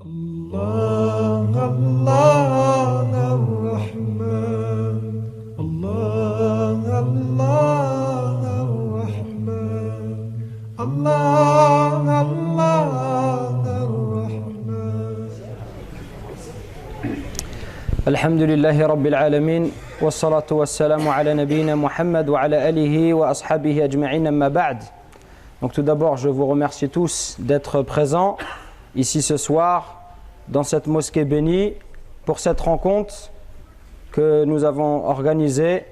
الله الله الرحمن الله الله الرحمن الله الله الرحمن الحمد لله رب العالمين والصلاة والسلام على نبينا Muhammad wa ala alihi wa ashabihi ajma'in amma ba'd. Donc tout d'abord, je vous remercie tous d'être présents ici ce soir dans cette mosquée bénie pour cette rencontre que nous avons organisée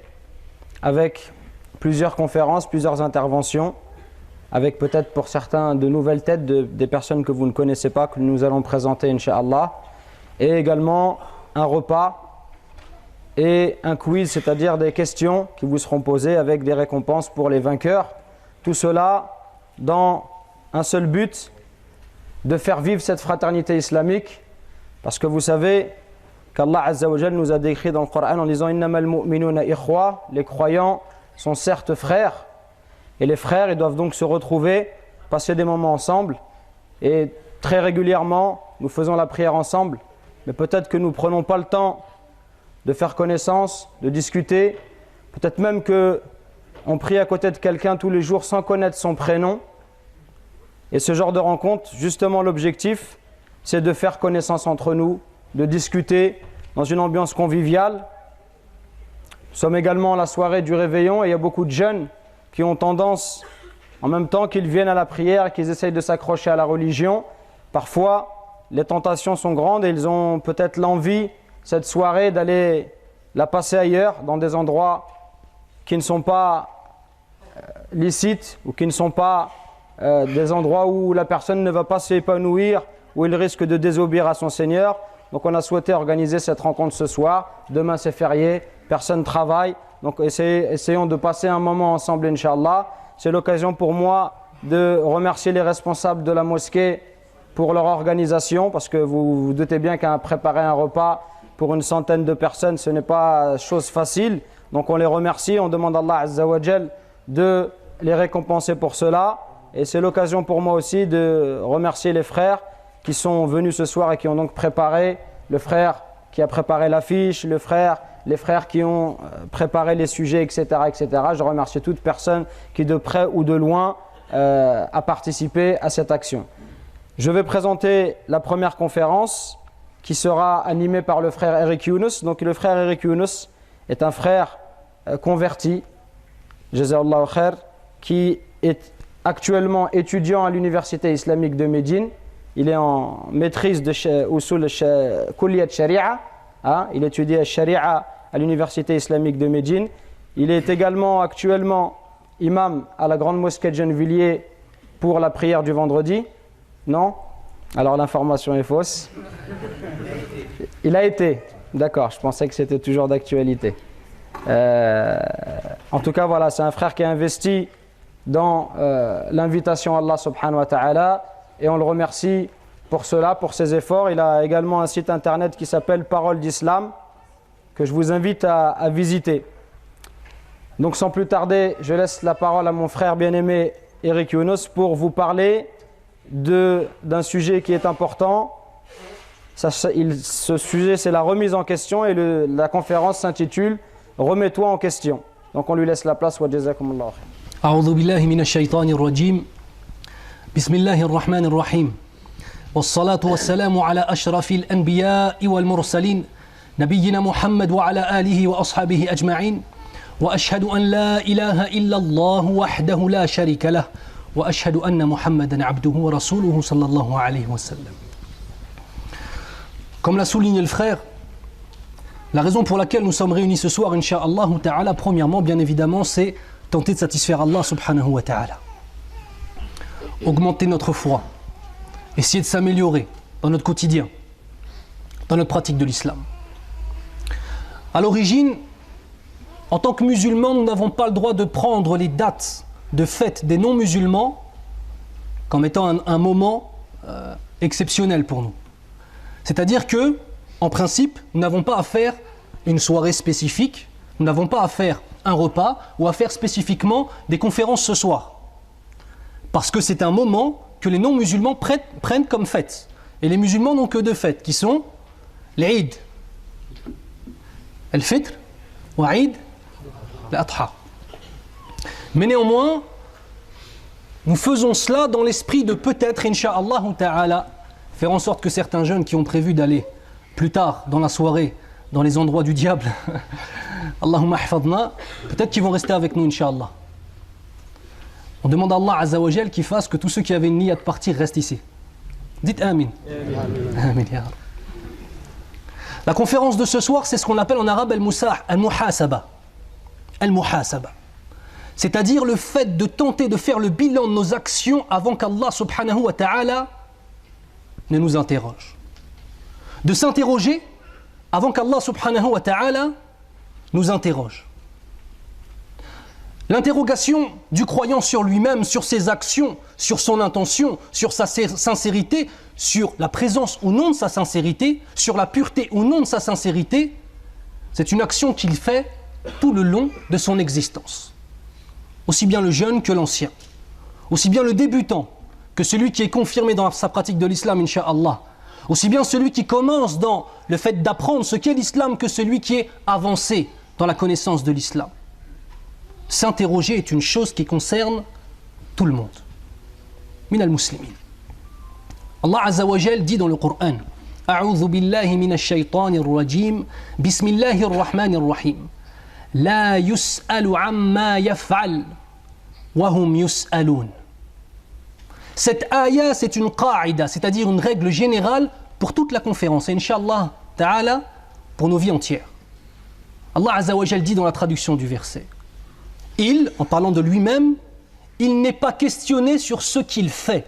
avec plusieurs conférences, plusieurs interventions, avec peut-être pour certains de nouvelles têtes, des personnes que vous ne connaissez pas, que nous allons présenter Inch'Allah, et également un repas et un quiz, c'est-à-dire des questions qui vous seront posées avec des récompenses pour les vainqueurs. Tout cela dans un seul but, de faire vivre cette fraternité islamique, parce que vous savez qu'Allah Azza wa Jal nous a décrit dans le Coran en disant « Innamal mu'minuna ikhwa » les croyants sont certes frères, et les frères ils doivent donc se retrouver, passer des moments ensemble, et très régulièrement nous faisons la prière ensemble, mais peut-être que nous ne prenons pas le temps de faire connaissance, de discuter, peut-être même qu'on prie à côté de quelqu'un tous les jours sans connaître son prénom. Et ce genre de rencontre, justement l'objectif, c'est de faire connaissance entre nous, de discuter dans une ambiance conviviale. Nous sommes également à la soirée du réveillon et il y a beaucoup de jeunes qui ont tendance, en même temps qu'ils viennent à la prière et qu'ils essayent de s'accrocher à la religion, parfois les tentations sont grandes et ils ont peut-être l'envie, cette soirée, d'aller la passer ailleurs, dans des endroits qui ne sont pas licites ou qui ne sont pas des endroits où la personne ne va pas s'épanouir, où il risque de désobéir à son Seigneur. Donc on a souhaité organiser cette rencontre ce soir. Demain c'est férié, personne ne travaille. Donc essayons de passer un moment ensemble, Inch'Allah. C'est l'occasion pour moi de remercier les responsables de la mosquée pour leur organisation, parce que vous vous doutez bien qu'à préparer un repas pour une centaine de personnes, ce n'est pas chose facile. Donc on les remercie, on demande à Allah Azza wa Jal de les récompenser pour cela. Et c'est l'occasion pour moi aussi de remercier les frères qui sont venus ce soir et qui ont donc préparé, le frère qui a préparé l'affiche, les frères qui ont préparé les sujets, etc., etc. Je remercie toute personne qui de près ou de loin a participé à cette action. Je vais présenter la première conférence qui sera animée par le frère Eric Younous. Donc le frère Eric Younous est un frère converti, Jazallahu khair, qui est actuellement étudiant à l'université islamique de Médine. Il est en maîtrise de Usul Kulliyat Sharia. Il étudie la Sharia à l'université islamique de Médine. Il est également actuellement imam à la grande mosquée de Gennevilliers pour la prière du vendredi. Non? Alors l'information est fausse. Il a été. D'accord, je pensais que c'était toujours d'actualité. En tout cas, voilà, c'est un frère qui est investi dans l'invitation à Allah subhanahu wa ta'ala, et on le remercie pour cela, pour ses efforts. Il a également un site internet qui s'appelle Parole d'Islam, que je vous invite à visiter. Donc sans plus tarder, je laisse la parole à mon frère bien-aimé Eric Younous pour vous parler d'un sujet qui est important. Ce sujet, c'est la remise en question, et la conférence s'intitule « Remets-toi en question ». Donc on lui laisse la place. Wa jazakumullahu khair. أعوذ بالله من الشيطان الرجيم بسم الله الرحمن الرحيم والصلاة والسلام على أشرف الأنبياء والمرسلين نبينا محمد وعلى آله وأصحابه أجمعين وأشهد أن لا إله إلا الله وحده لا شريك له وأشهد أن محمدا عبده ورسوله صلى الله عليه وسلم. Comme l'a souligné le frère, la raison pour laquelle nous sommes réunis ce soir, Inch'Allah Ta'ala, premièrement, bien évidemment, c'est tenter de satisfaire Allah subhanahu wa ta'ala. Augmenter notre foi. Essayer de s'améliorer dans notre quotidien, dans notre pratique de l'islam. À l'origine, en tant que musulmans, nous n'avons pas le droit de prendre les dates de fête des non-musulmans comme étant un moment exceptionnel pour nous. C'est-à-dire que, en principe, nous n'avons pas à faire une soirée spécifique, nous n'avons pas à faire un repas ou à faire spécifiquement des conférences ce soir. Parce que c'est un moment que les non-musulmans prennent comme fête. Et les musulmans n'ont que deux fêtes, qui sont l'Eid, al-Fitr, ou Eid, l'Adha. Mais néanmoins, nous faisons cela dans l'esprit de peut-être, Inch'Allah ta'ala, faire en sorte que certains jeunes qui ont prévu d'aller plus tard dans la soirée, dans les endroits du diable, Allahumma ahfadna, peut-être qu'ils vont rester avec nous, Inch'Allah. On demande à Allah Azza wa Jal qu'il fasse que tous ceux qui avaient une niyya de partir restent ici. Dites Amin. Amin. La conférence de ce soir, c'est ce qu'on appelle en arabe al-muhasaba. Al-muhasaba. C'est-à-dire le fait de tenter de faire le bilan de nos actions avant qu'Allah subhanahu wa ta'ala ne nous interroge. De s'interroger avant qu'Allah subhanahu wa ta'ala nous interroge. L'interrogation du croyant sur lui-même, sur ses actions, sur son intention, sur sa sincérité, sur la présence ou non de sa sincérité, sur la pureté ou non de sa sincérité, c'est une action qu'il fait tout le long de son existence. Aussi bien le jeune que l'ancien, aussi bien le débutant que celui qui est confirmé dans sa pratique de l'islam, incha'Allah, aussi bien celui qui commence dans le fait d'apprendre ce qu'est l'islam que celui qui est avancé dans la connaissance de l'islam. S'interroger est une chose qui concerne tout le monde. Min al-muslimin. Allah Azza wa Jal dit dans le Coran: A'udhu billahi minash shaytanir rajim. Bismillahir rahmanir rahim. La yus'alu amma yaf'al wa hum yus'alun. Cette ayah, c'est une qa'ida, c'est-à-dire une règle générale pour toute la conférence, et Inch'Allah ta'ala, pour nos vies entières. Allah Azza wa Jal dit dans la traduction du verset: il, en parlant de lui-même, il n'est pas questionné sur ce qu'il fait,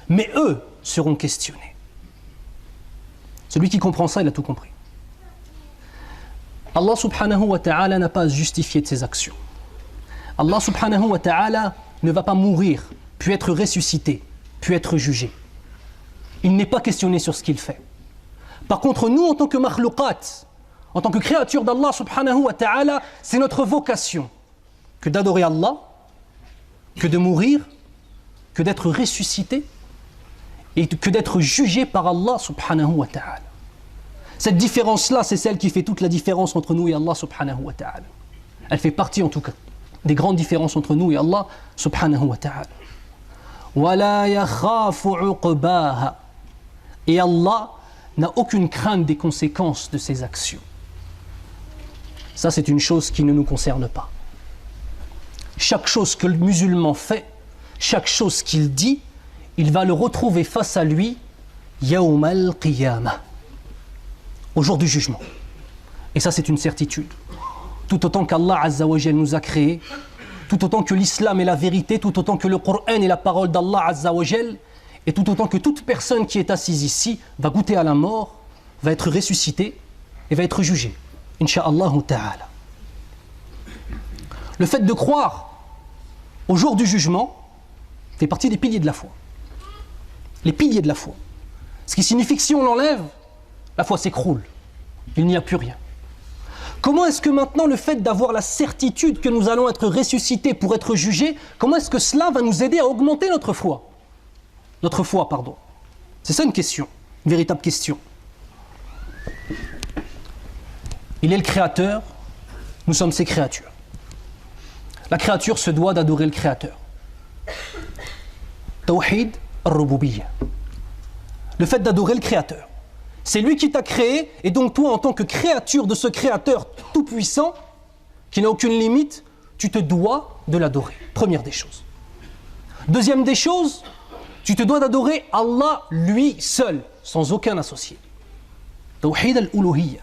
mais eux seront questionnés. Celui qui comprend ça, il a tout compris. Allah subhanahu wa ta'ala n'a pas à se justifier de ses actions. Allah subhanahu wa ta'ala ne va pas mourir, puis être ressuscité, puis être jugé. Il n'est pas questionné sur ce qu'il fait. Par contre, nous, en tant que makhlouqat, en tant que créatures d'Allah subhanahu wa ta'ala, c'est notre vocation que d'adorer Allah, que de mourir, que d'être ressuscité et que d'être jugé par Allah subhanahu wa ta'ala. Cette différence-là, c'est celle qui fait toute la différence entre nous et Allah subhanahu wa ta'ala. Elle fait partie en tout cas des grandes différences entre nous et Allah subhanahu wa ta'ala. وَلَا يَخَافُ عُقْبَاهَا. Et Allah n'a aucune crainte des conséquences de ses actions. Ça, c'est une chose qui ne nous concerne pas. Chaque chose que le musulman fait, chaque chose qu'il dit, il va le retrouver face à lui Yawm al-Qiyamah, au jour du jugement. Et ça, c'est une certitude. Tout autant qu'Allah Azza wa Jal nous a créés, tout autant que l'islam est la vérité, tout autant que le Coran est la parole d'Allah Azza wa Jal, et tout autant que toute personne qui est assise ici va goûter à la mort, va être ressuscitée et va être jugée. Inch'Allah ta'ala. Le fait de croire au jour du jugement fait partie des piliers de la foi. Les piliers de la foi. Ce qui signifie que si on l'enlève, la foi s'écroule. Il n'y a plus rien. Comment est-ce que maintenant le fait d'avoir la certitude que nous allons être ressuscités pour être jugés, comment est-ce que cela va nous aider à augmenter notre foi ? Notre foi, pardon. C'est ça une question, une véritable question. Il est le Créateur, nous sommes ses créatures. La créature se doit d'adorer le Créateur. Tawhid al-Rububiyyah. Le fait d'adorer le Créateur. C'est lui qui t'a créé, et donc toi, en tant que créature de ce Créateur tout-puissant, qui n'a aucune limite, tu te dois de l'adorer. Première des choses. Deuxième des choses, tu te dois d'adorer Allah lui seul, sans aucun associé. Tawhid al-Uluhiyyah.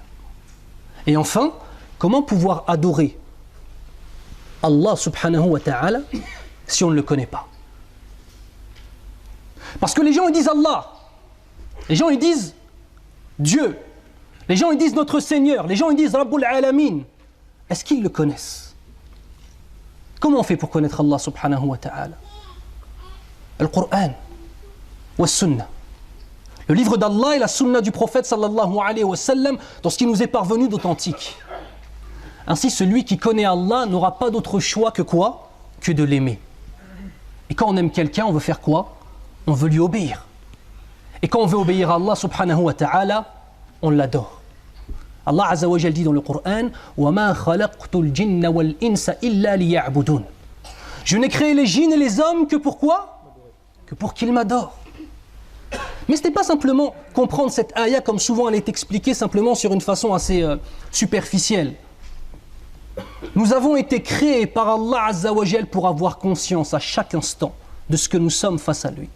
Et enfin, comment pouvoir adorer Allah subhanahu wa ta'ala si on ne le connaît pas? Parce que les gens ils disent Allah, les gens ils disent Dieu, les gens ils disent notre Seigneur, les gens ils disent Rabbul Alamin. Est-ce qu'ils le connaissent? Comment on fait pour connaître Allah subhanahu wa ta'ala? Le Coran wa Sunnah, le livre d'Allah et la Sunna du prophète sallallahu alayhi wa sallam, dans ce qui nous est parvenu d'authentique. Ainsi, celui qui connaît Allah n'aura pas d'autre choix que quoi? Que de l'aimer. Et quand on aime quelqu'un, on veut faire quoi? On veut lui obéir. Et quand on veut obéir à Allah subhanahu wa ta'ala, on l'adore. Allah Azza wa Jal dit dans le Coran وَمَا خَلَقْتُ الْجِنَّ وَالْإِنسَ إِلَّا لِيَعْبُدُونَ. Je n'ai créé les djinns et les hommes que pourquoi? Que pour qu'ils m'adorent. Mais ce n'est pas simplement comprendre cette ayah comme souvent elle est expliquée simplement sur une façon assez superficielle. Nous avons été créés par Allah Azza wa Jal pour avoir conscience à chaque instant de ce que nous sommes face à lui.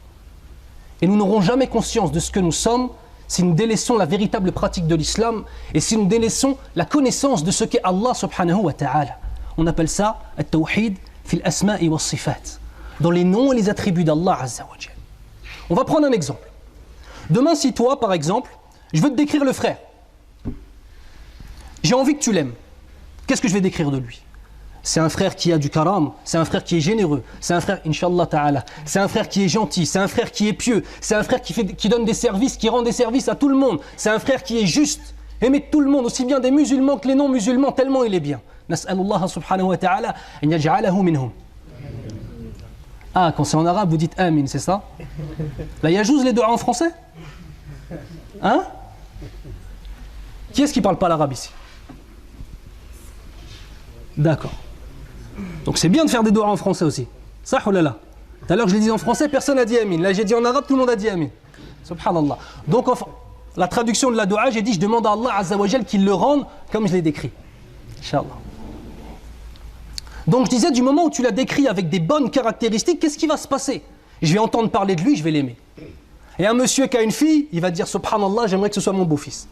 Et nous n'aurons jamais conscience de ce que nous sommes si nous délaissons la véritable pratique de l'islam et si nous délaissons la connaissance de ce qu'est Allah subhanahu wa ta'ala. On appelle ça at-tawhid fil asma'i wa sifat, dans les noms et les attributs d'Allah Azza wa Jal. On va prendre un exemple. Demain, si toi, par exemple, je veux te décrire le frère. J'ai envie que tu l'aimes. Qu'est-ce que je vais décrire de lui? C'est un frère qui a du karam, c'est un frère qui est généreux, c'est un frère, inshallah ta'ala, c'est un frère qui est gentil, c'est un frère qui est pieux, c'est un frère qui donne des services, qui rend des services à tout le monde, c'est un frère qui est juste, aimé de tout le monde, aussi bien des musulmans que les non-musulmans, tellement il est bien. Nas'alullah subhanahu wa ta'ala an yaj'alahu minhum. Ah, quand c'est en arabe, vous dites amin, c'est ça? Là, yajouz les deux en français? Hein? Qui est-ce qui parle pas l'arabe ici? D'accord. Donc c'est bien de faire des doigts en français aussi. Ça ou là là. Tout à l'heure je l'ai dit en français, personne n'a dit amin. Là j'ai dit en arabe, tout le monde a dit amin. Subhanallah. Donc enfin, la traduction de la doua, j'ai dit je demande à Allah Azza wa Jal qu'il le rende comme je l'ai décrit. Inch'Allah. Donc je disais, du moment où tu l'as décrit avec des bonnes caractéristiques, qu'est-ce qui va se passer? Je vais entendre parler de lui, je vais l'aimer. Et un monsieur qui a une fille, il va dire Subhanallah, j'aimerais que ce soit mon beau-fils.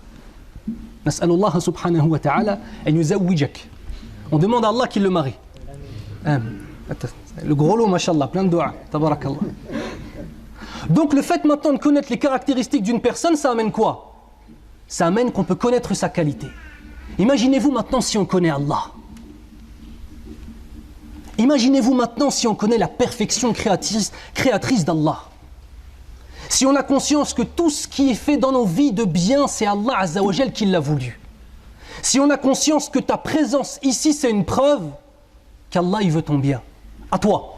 Nas'alullah subhanahu wa ta'ala an yuzawwijak. On demande à Allah qu'il le marie. Le gros lot, mashallah, plein de doigts. Tabarakallah. Donc le fait maintenant de connaître les caractéristiques d'une personne, ça amène quoi? Ça amène qu'on peut connaître sa qualité. Imaginez-vous maintenant si on connaît Allah. Imaginez-vous maintenant si on connaît la perfection créatrice d'Allah. Si on a conscience que tout ce qui est fait dans nos vies de bien, c'est Allah Azza wa Jal qui l'a voulu. Si on a conscience que ta présence ici, c'est une preuve qu'Allah, il veut ton bien. À toi.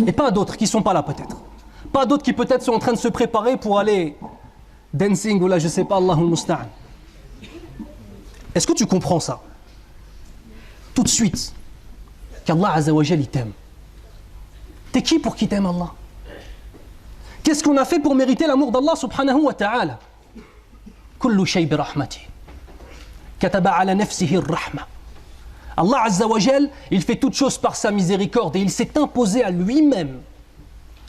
Et pas à d'autres qui ne sont pas là peut-être. Pas à d'autres qui peut-être sont en train de se préparer pour aller dancing ou là, je ne sais pas, Allahul Musta'an. Est-ce que tu comprends ça? Tout de suite. Qu'Allah Azza wa Jal, il t'aime. T'es qui pour qu'il t'aime Allah? Qu'est-ce qu'on a fait pour mériter l'amour d'Allah subhanahu wa ta'ala? Kullu shay bi rahmati. Kataba ala nafsihi ar-rahma. Allah Azza wa Jal, il fait toutes choses par sa miséricorde et il s'est imposé à lui-même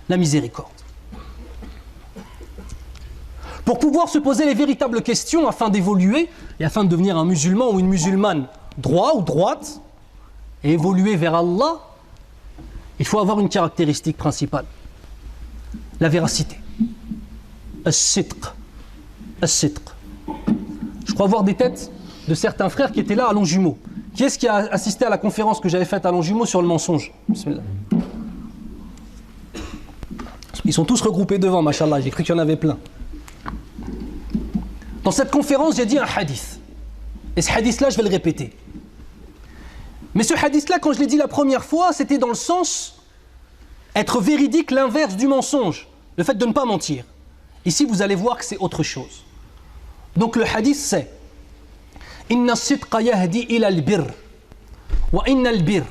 la miséricorde. Pour pouvoir se poser les véritables questions afin d'évoluer et afin de devenir un musulman ou une musulmane droit ou droite et évoluer vers Allah, il faut avoir une caractéristique principale. La véracité. As-sidq. As-sidq. Je crois voir des têtes de certains frères qui étaient là à Longjumeau. Qui est-ce qui a assisté à la conférence que j'avais faite à Longjumeau sur le mensonge? Bismillah. Ils sont tous regroupés devant, mashallah, j'ai cru qu'il y en avait plein. Dans cette conférence, j'ai dit un hadith. Et ce hadith-là, je vais le répéter. Mais ce hadith-là, quand je l'ai dit la première fois, c'était dans le sens être véridique, l'inverse du mensonge. Le fait de ne pas mentir. Ici, vous allez voir que c'est autre chose. Donc le hadith, c'est Inna as-sidqa yahdi ila al-birr wa inna al-birr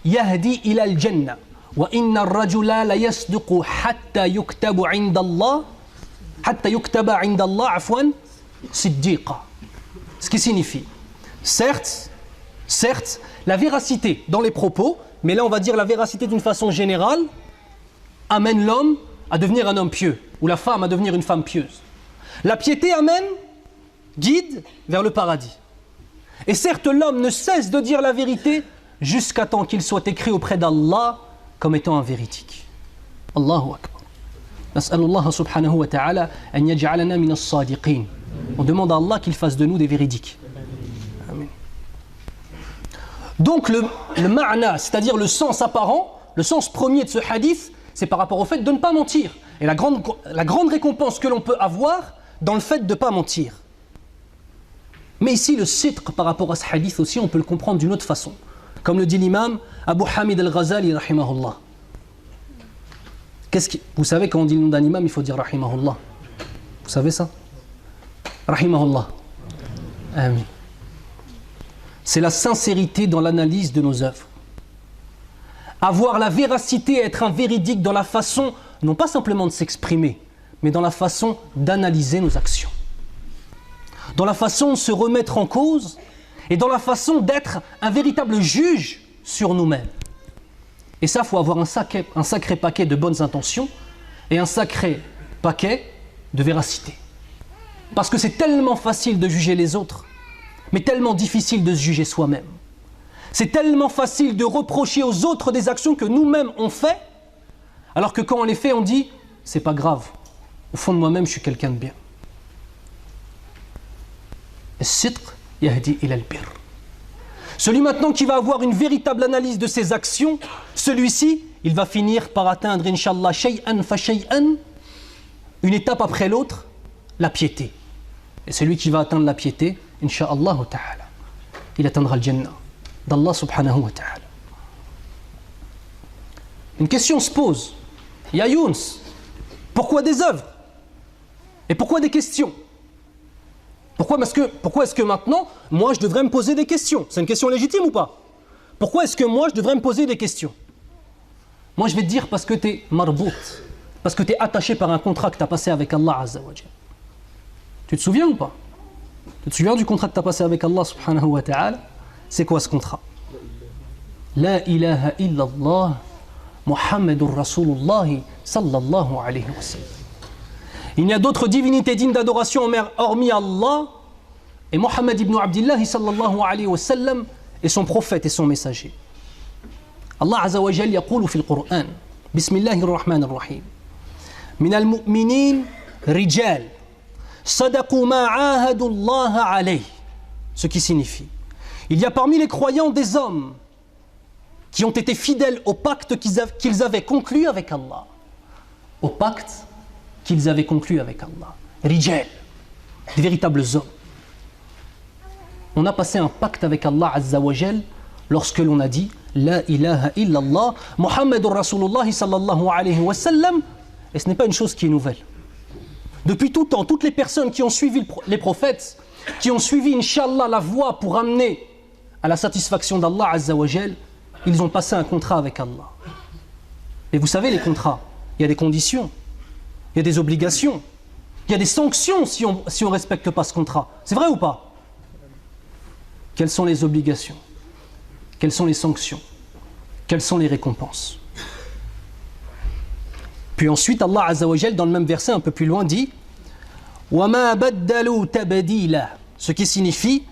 yahdi ila al-jannah wa inna ar-rajula la yasduqu hatta yuktabu 'inda Allah hatta yuktaba 'inda Allah afwan siddiqa. Ce qui signifie certes, la véracité dans les propos, mais là on va dire la véracité d'une façon générale, amène l'homme à devenir un homme pieux, ou la femme à devenir une femme pieuse. La piété amène, guide vers le paradis. Et certes, l'homme ne cesse de dire la vérité jusqu'à temps qu'il soit écrit auprès d'Allah comme étant un véridique. Allahu Akbar. Nas'alullah subhanahu wa ta'ala an yaj'alana min as-sadiqin. On demande à Allah qu'il fasse de nous des véridiques. Amen. Donc le ma'na, c'est-à-dire le sens apparent, le sens premier de ce hadith, c'est par rapport au fait de ne pas mentir. Et la grande récompense que l'on peut avoir dans le fait de ne pas mentir. Mais ici, le sidq par rapport à ce hadith aussi, on peut le comprendre d'une autre façon. Comme le dit l'imam Abu Hamid al-Ghazali, rahimahullah. Vous savez, quand on dit le nom d'un imam, il faut dire rahimahullah. Vous savez ça? Rahimahullah. Amin. C'est la sincérité dans l'analyse de nos œuvres. Avoir la véracité, être un véridique dans la façon, non pas simplement de s'exprimer, mais dans la façon d'analyser nos actions. Dans la façon de se remettre en cause et dans la façon d'être un véritable juge sur nous-mêmes. Et ça, il faut avoir un sacré paquet de bonnes intentions et un sacré paquet de véracité. Parce que c'est tellement facile de juger les autres, mais tellement difficile de se juger soi-même. C'est tellement facile de reprocher aux autres des actions que nous-mêmes on fait, alors que quand on les fait, on dit « c'est pas grave, au fond de moi-même, je suis quelqu'un de bien ». Celui maintenant qui va avoir une véritable analyse de ses actions, celui-ci, il va finir par atteindre, Inch'Allah, shay'an fa shay'an, une étape après l'autre, la piété. Et celui qui va atteindre la piété, Inch'Allah ta'ala, il atteindra le Jannah d'Allah subhanahu wa ta'ala. Une question se pose. Ya Youns, pourquoi des œuvres? Et pourquoi des questions? Pourquoi est-ce que maintenant, moi je devrais me poser des questions? C'est une question légitime ou pas? Pourquoi est-ce que moi je devrais me poser des questions? Moi je vais te dire parce que tu es marbout, parce que tu es attaché par un contrat que tu as passé avec Allah Azza wa Jal. Tu te souviens ou pas? Tu te souviens du contrat que tu as passé avec Allah subhanahu wa ta'ala? C'est quoi ce contrat? La ilaha illallah Muhammadur Rasulullah sallallahu alayhi wa sallam. Il n'y a d'autres divinités dignes d'adoration hormis Allah et Muhammad ibn Abdillah sallallahu alayhi wa sallam et son prophète et son messager. Allah Azza wa Jal yaqulu fil Qur'an Bismillahir Rahmanir Rahim Minal mu'minin rijal sadaqu ma ahadu Allah alayhi. Ce qui signifie, il y a parmi les croyants des hommes qui ont été fidèles au pacte qu'ils avaient conclu avec Allah. Au pacte qu'ils avaient conclu avec Allah. Rijal, des véritables hommes. On a passé un pacte avec Allah Azza wa Jal lorsque l'on a dit La ilaha illallah Muhammadur Rasulullah sallallahu alayhi wa sallam. Et ce n'est pas une chose qui est nouvelle. Depuis tout temps, toutes les personnes qui ont suivi les prophètes, qui ont suivi, Inch'Allah, la voie pour amener à la satisfaction d'Allah Azza wa Jal, ils ont passé un contrat avec Allah. Et vous savez, les contrats, il y a des conditions, il y a des obligations, il y a des sanctions si on ne respecte pas ce contrat. C'est vrai ou pas? Quelles sont les obligations? Quelles sont les sanctions? Quelles sont les récompenses? Puis ensuite, Allah Azza wa Jal, dans le même verset, un peu plus loin, dit وَمَا بَدَّلُوا تَبَدِيلًا. Ce qui signifie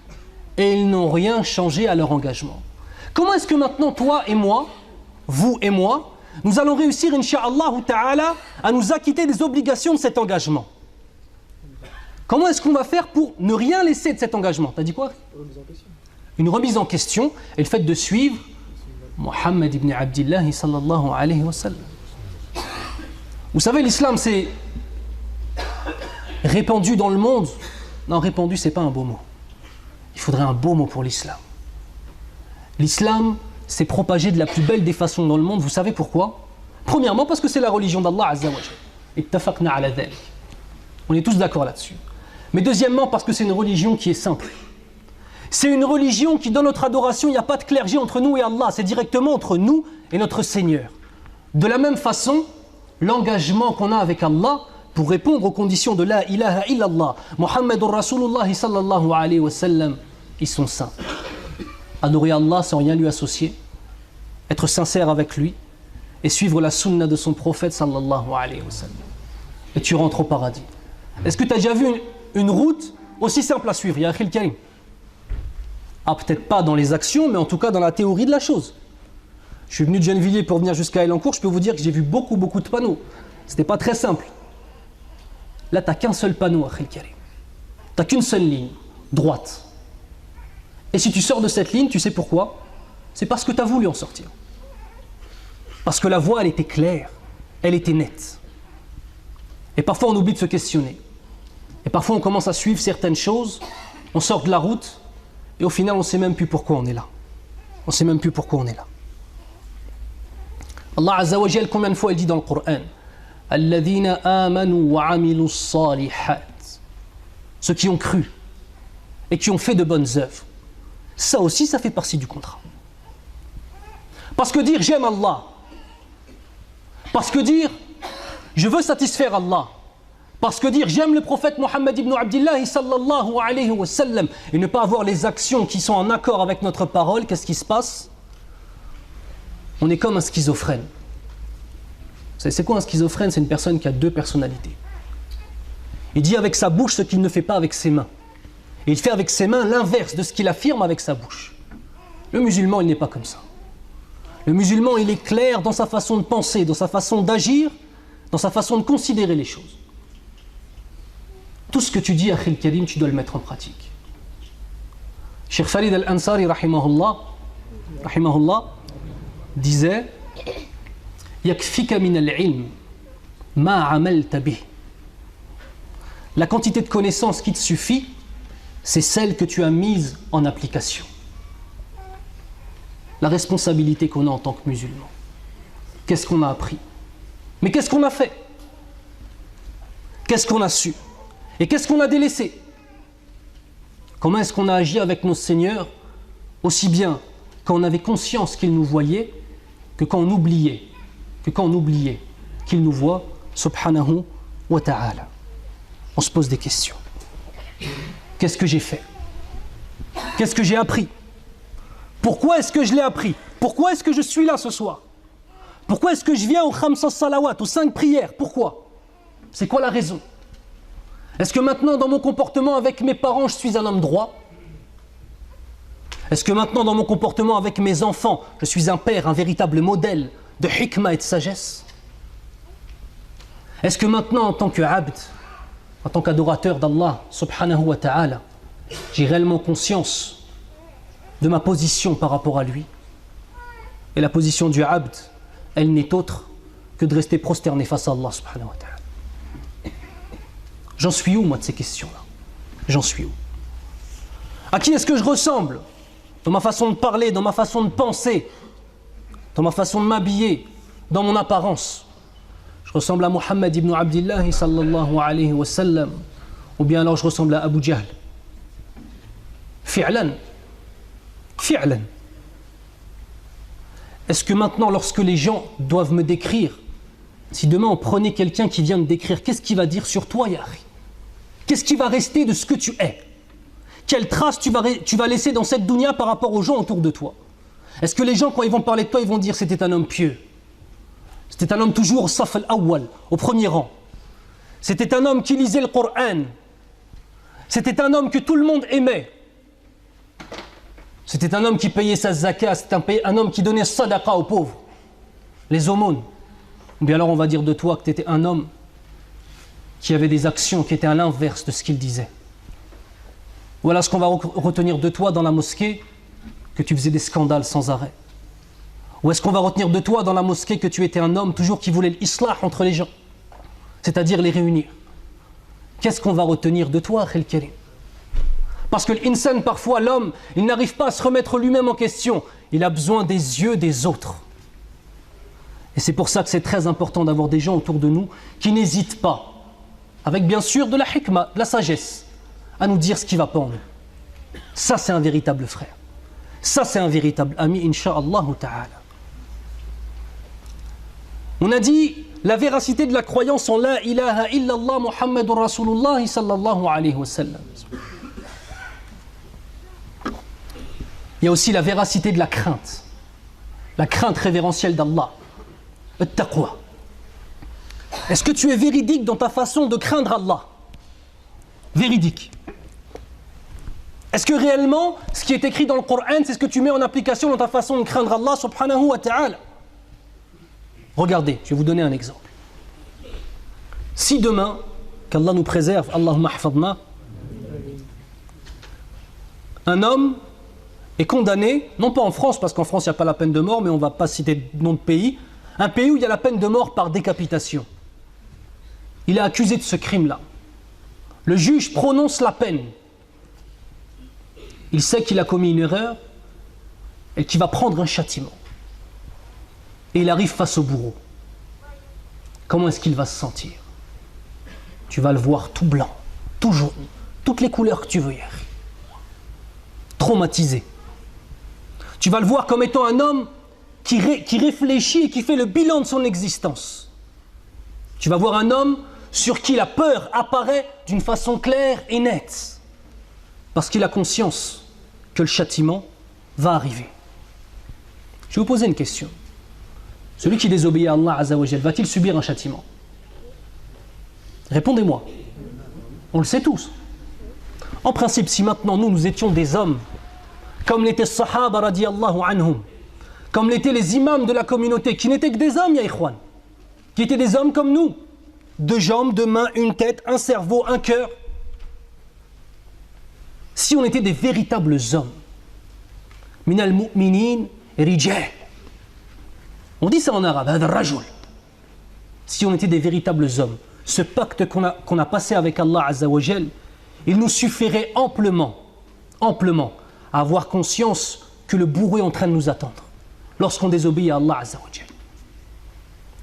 et ils n'ont rien changé à leur engagement. Comment est-ce que maintenant, toi et moi, vous et moi, nous allons réussir, Inch'Allah ta'ala, à nous acquitter des obligations de cet engagement? Comment est-ce qu'on va faire pour ne rien laisser de cet engagement? T'as dit quoi? Une remise en question et le fait de suivre Muhammad ibn Abdillah sallallahu alayhi wa sallam. Vous savez, l'islam c'est répandu dans le monde. Non, répandu, c'est pas un beau mot. Il faudrait un beau mot pour l'islam. L'islam s'est propagé de la plus belle des façons dans le monde. Vous savez pourquoi? Premièrement, parce que c'est la religion d'Allah Azza wa Jal. Ittafaqna ala dhalik. On est tous d'accord là-dessus. Mais deuxièmement, parce que c'est une religion qui est simple. C'est une religion qui, dans notre adoration, il n'y a pas de clergé entre nous et Allah. C'est directement entre nous et notre Seigneur. De la même façon, l'engagement qu'on a avec Allah pour répondre aux conditions de la ilaha illallah, Muhammadur Rasulullah sallallahu alayhi wa sallam, ils sont simples. Adorer Allah sans rien lui associer, être sincère avec lui et suivre la sunna de son prophète sallallahu alayhi wa sallam. Et tu rentres au paradis. Est-ce que tu as déjà vu une route aussi simple à suivre? Ya akhil karim. Ah, peut-être pas dans les actions, mais en tout cas dans la théorie de la chose. Je suis venu de Gennevilliers pour venir jusqu'à Elancourt, je peux vous dire que j'ai vu beaucoup de panneaux. C'était pas très simple. Là, tu n'as qu'un seul panneau, akhil karim. Tu n'as qu'une seule ligne, droite. Et si tu sors de cette ligne, tu sais pourquoi? C'est parce que tu as voulu en sortir. Parce que la voie, elle était claire, elle était nette. Et parfois, on oublie de se questionner. Et parfois, on commence à suivre certaines choses, on sort de la route, et au final, on ne sait même plus pourquoi on est là. On ne sait même plus pourquoi on est là. Allah Azza wa Jal, combien de fois il dit dans le Coran Alladhina amanu wa amilu salihat. Ceux qui ont cru et qui ont fait de bonnes œuvres. Ça aussi, ça fait partie du contrat. Parce que dire j'aime Allah, parce que dire je veux satisfaire Allah, parce que dire j'aime le prophète Mohammed ibn Abdillah sallallahu alayhi wa sallam et ne pas avoir les actions qui sont en accord avec notre parole, qu'est-ce qui se passe? On est comme un schizophrène. Vous savez, c'est quoi un schizophrène? C'est une personne qui a deux personnalités. Il dit avec sa bouche ce qu'il ne fait pas avec ses mains. Et il fait avec ses mains l'inverse de ce qu'il affirme avec sa bouche. Le musulman, il n'est pas comme ça. Le musulman, il est clair dans sa façon de penser, dans sa façon d'agir, dans sa façon de considérer les choses. Tout ce que tu dis, Akhil Karim, tu dois le mettre en pratique. Cheikh Farid al-Ansari, rahimahullah, disait Yakfika min al-ilm ma amalta bih. La quantité de connaissances qui te suffit, c'est celle que tu as mise en application. La responsabilité qu'on a en tant que musulman. Qu'est-ce qu'on a appris? Mais qu'est-ce qu'on a fait? Qu'est-ce qu'on a su? Et qu'est-ce qu'on a délaissé? Comment est-ce qu'on a agi avec nos seigneurs, aussi bien quand on avait conscience qu'ils nous voyaient, que quand on oubliait qu'ils nous voient, subhanahu wa ta'ala. On se pose des questions. Qu'est-ce que j'ai fait? Qu'est-ce que j'ai appris? Pourquoi est-ce que je l'ai appris? Pourquoi est-ce que je suis là ce soir? Pourquoi est-ce que je viens aux khamsa salawat, aux 5 prières? Pourquoi? C'est quoi la raison? Est-ce que maintenant dans mon comportement avec mes parents je suis un homme droit? Est-ce que maintenant dans mon comportement avec mes enfants je suis un père, un véritable modèle de hikmah et de sagesse? Est-ce que maintenant en tant que abd, en tant qu'adorateur d'Allah subhanahu wa ta'ala, j'ai réellement conscience de ma position par rapport à lui? Et la position du abd, elle n'est autre que de rester prosterné face à Allah subhanahu wa ta'ala. J'en suis où moi de ces questions-là? J'en suis où? À qui est-ce que je ressemble? Dans ma façon de parler, dans ma façon de penser, dans ma façon de m'habiller, dans mon apparence. Je ressemble à Mohammed ibn Abdillah sallallahu alayhi wa sallam, ou bien alors je ressemble à Abu Jahl. Fi'lan. Est-ce que maintenant, lorsque les gens doivent me décrire, si demain on prenait quelqu'un qui vient me décrire, qu'est-ce qu'il va dire sur toi, Yahri? Qu'est-ce qui va rester de ce que tu es? Quelle trace tu vas laisser dans cette dunya par rapport aux gens autour de toi? Est-ce que les gens, quand ils vont parler de toi, ils vont dire c'était un homme pieux? C'était un homme toujours au saf al-awwal, au premier rang. C'était un homme qui lisait le Coran. C'était un homme que tout le monde aimait. C'était un homme qui payait sa zakat. C'était un homme qui donnait sadaqa aux pauvres, les aumônes. Ou bien alors on va dire de toi que tu étais un homme qui avait des actions qui étaient à l'inverse de ce qu'il disait. Voilà ce qu'on va retenir de toi dans la mosquée, que tu faisais des scandales sans arrêt. Ou est-ce qu'on va retenir de toi dans la mosquée que tu étais un homme toujours qui voulait l'islah entre les gens, c'est-à-dire les réunir? Qu'est-ce qu'on va retenir de toi, Akhil Karim? Parce que l'insan, parfois l'homme, il n'arrive pas à se remettre lui-même en question. Il a besoin des yeux des autres. Et c'est pour ça que c'est très important d'avoir des gens autour de nous qui n'hésitent pas, avec bien sûr de la hikmah, de la sagesse, à nous dire ce qui ne va pas en nous. Ça, c'est un véritable frère. Ça, c'est un véritable ami, insha'Allah ta'ala. On a dit la véracité de la croyance en la ilaha illallah Muhammadur Rasulullah sallallahu alayhi wa sallam. Il y a aussi la véracité de la crainte révérentielle d'Allah, at-taqwa. Est-ce que tu es véridique dans ta façon de craindre Allah? Véridique. Est-ce que réellement, ce qui est écrit dans le Coran, c'est ce que tu mets en application dans ta façon de craindre Allah subhanahu wa ta'ala? Regardez, je vais vous donner un exemple. Si demain, qu'Allah nous préserve, Allahumma hafadna, un homme est condamné, non pas en France, parce qu'en France il n'y a pas la peine de mort, mais on ne va pas citer de nom de pays, un pays où il y a la peine de mort par décapitation. Il est accusé de ce crime-là. Le juge prononce la peine. Il sait qu'il a commis une erreur et qu'il va prendre un châtiment. Et il arrive face au bourreau. comment est-ce qu'il va se sentir? Tu vas le voir tout blanc, tout jaune, toutes les couleurs que tu veux hier. Traumatisé. Tu vas le voir comme étant un homme qui réfléchit et qui fait le bilan de son existence. Tu vas voir un homme sur qui la peur apparaît d'une façon claire et nette. Parce qu'il a conscience que le châtiment va arriver. Je vais vous poser une question. Celui qui désobéit à Allah Azza wa Jal, va-t-il subir un châtiment? Répondez-moi. On le sait tous. En principe, si maintenant nous étions des hommes, comme l'étaient les Sahaba radiyallahu anhum, comme l'étaient les imams de la communauté, qui n'étaient que des hommes, ya ikhwan, qui étaient des hommes comme nous, 2 jambes, 2 mains, une tête, un cerveau, un cœur. Si on était des véritables hommes, minal mu'minin rijal. On dit ça en arabe, hada rajul. Si on était des véritables hommes, ce pacte qu'on a passé avec Allah Azza wa Jal, il nous suffirait amplement à avoir conscience que le bourreau est en train de nous attendre lorsqu'on désobéit à Allah Azza wa Jal.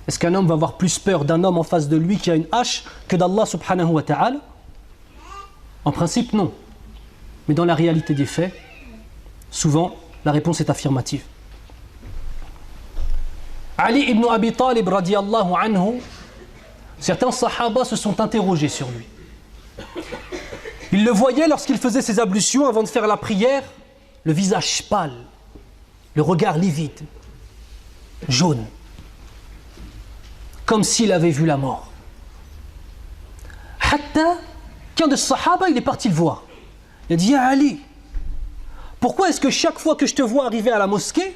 Est-ce qu'un homme va avoir plus peur d'un homme en face de lui qui a une hache que d'Allah subhanahu wa ta'ala? En principe, non. Mais dans la réalité des faits, souvent, la réponse est affirmative. Ali ibn Abi Talib radiyallahu anhu, certains sahaba se sont interrogés sur lui. Ils le voyaient lorsqu'il faisait ses ablutions avant de faire la prière, le visage pâle, le regard livide, jaune, comme s'il avait vu la mort. Hatta qu'un de sahaba, il est parti le voir. Il a dit: Ya Ali, pourquoi est-ce que chaque fois que je te vois arriver à la mosquée,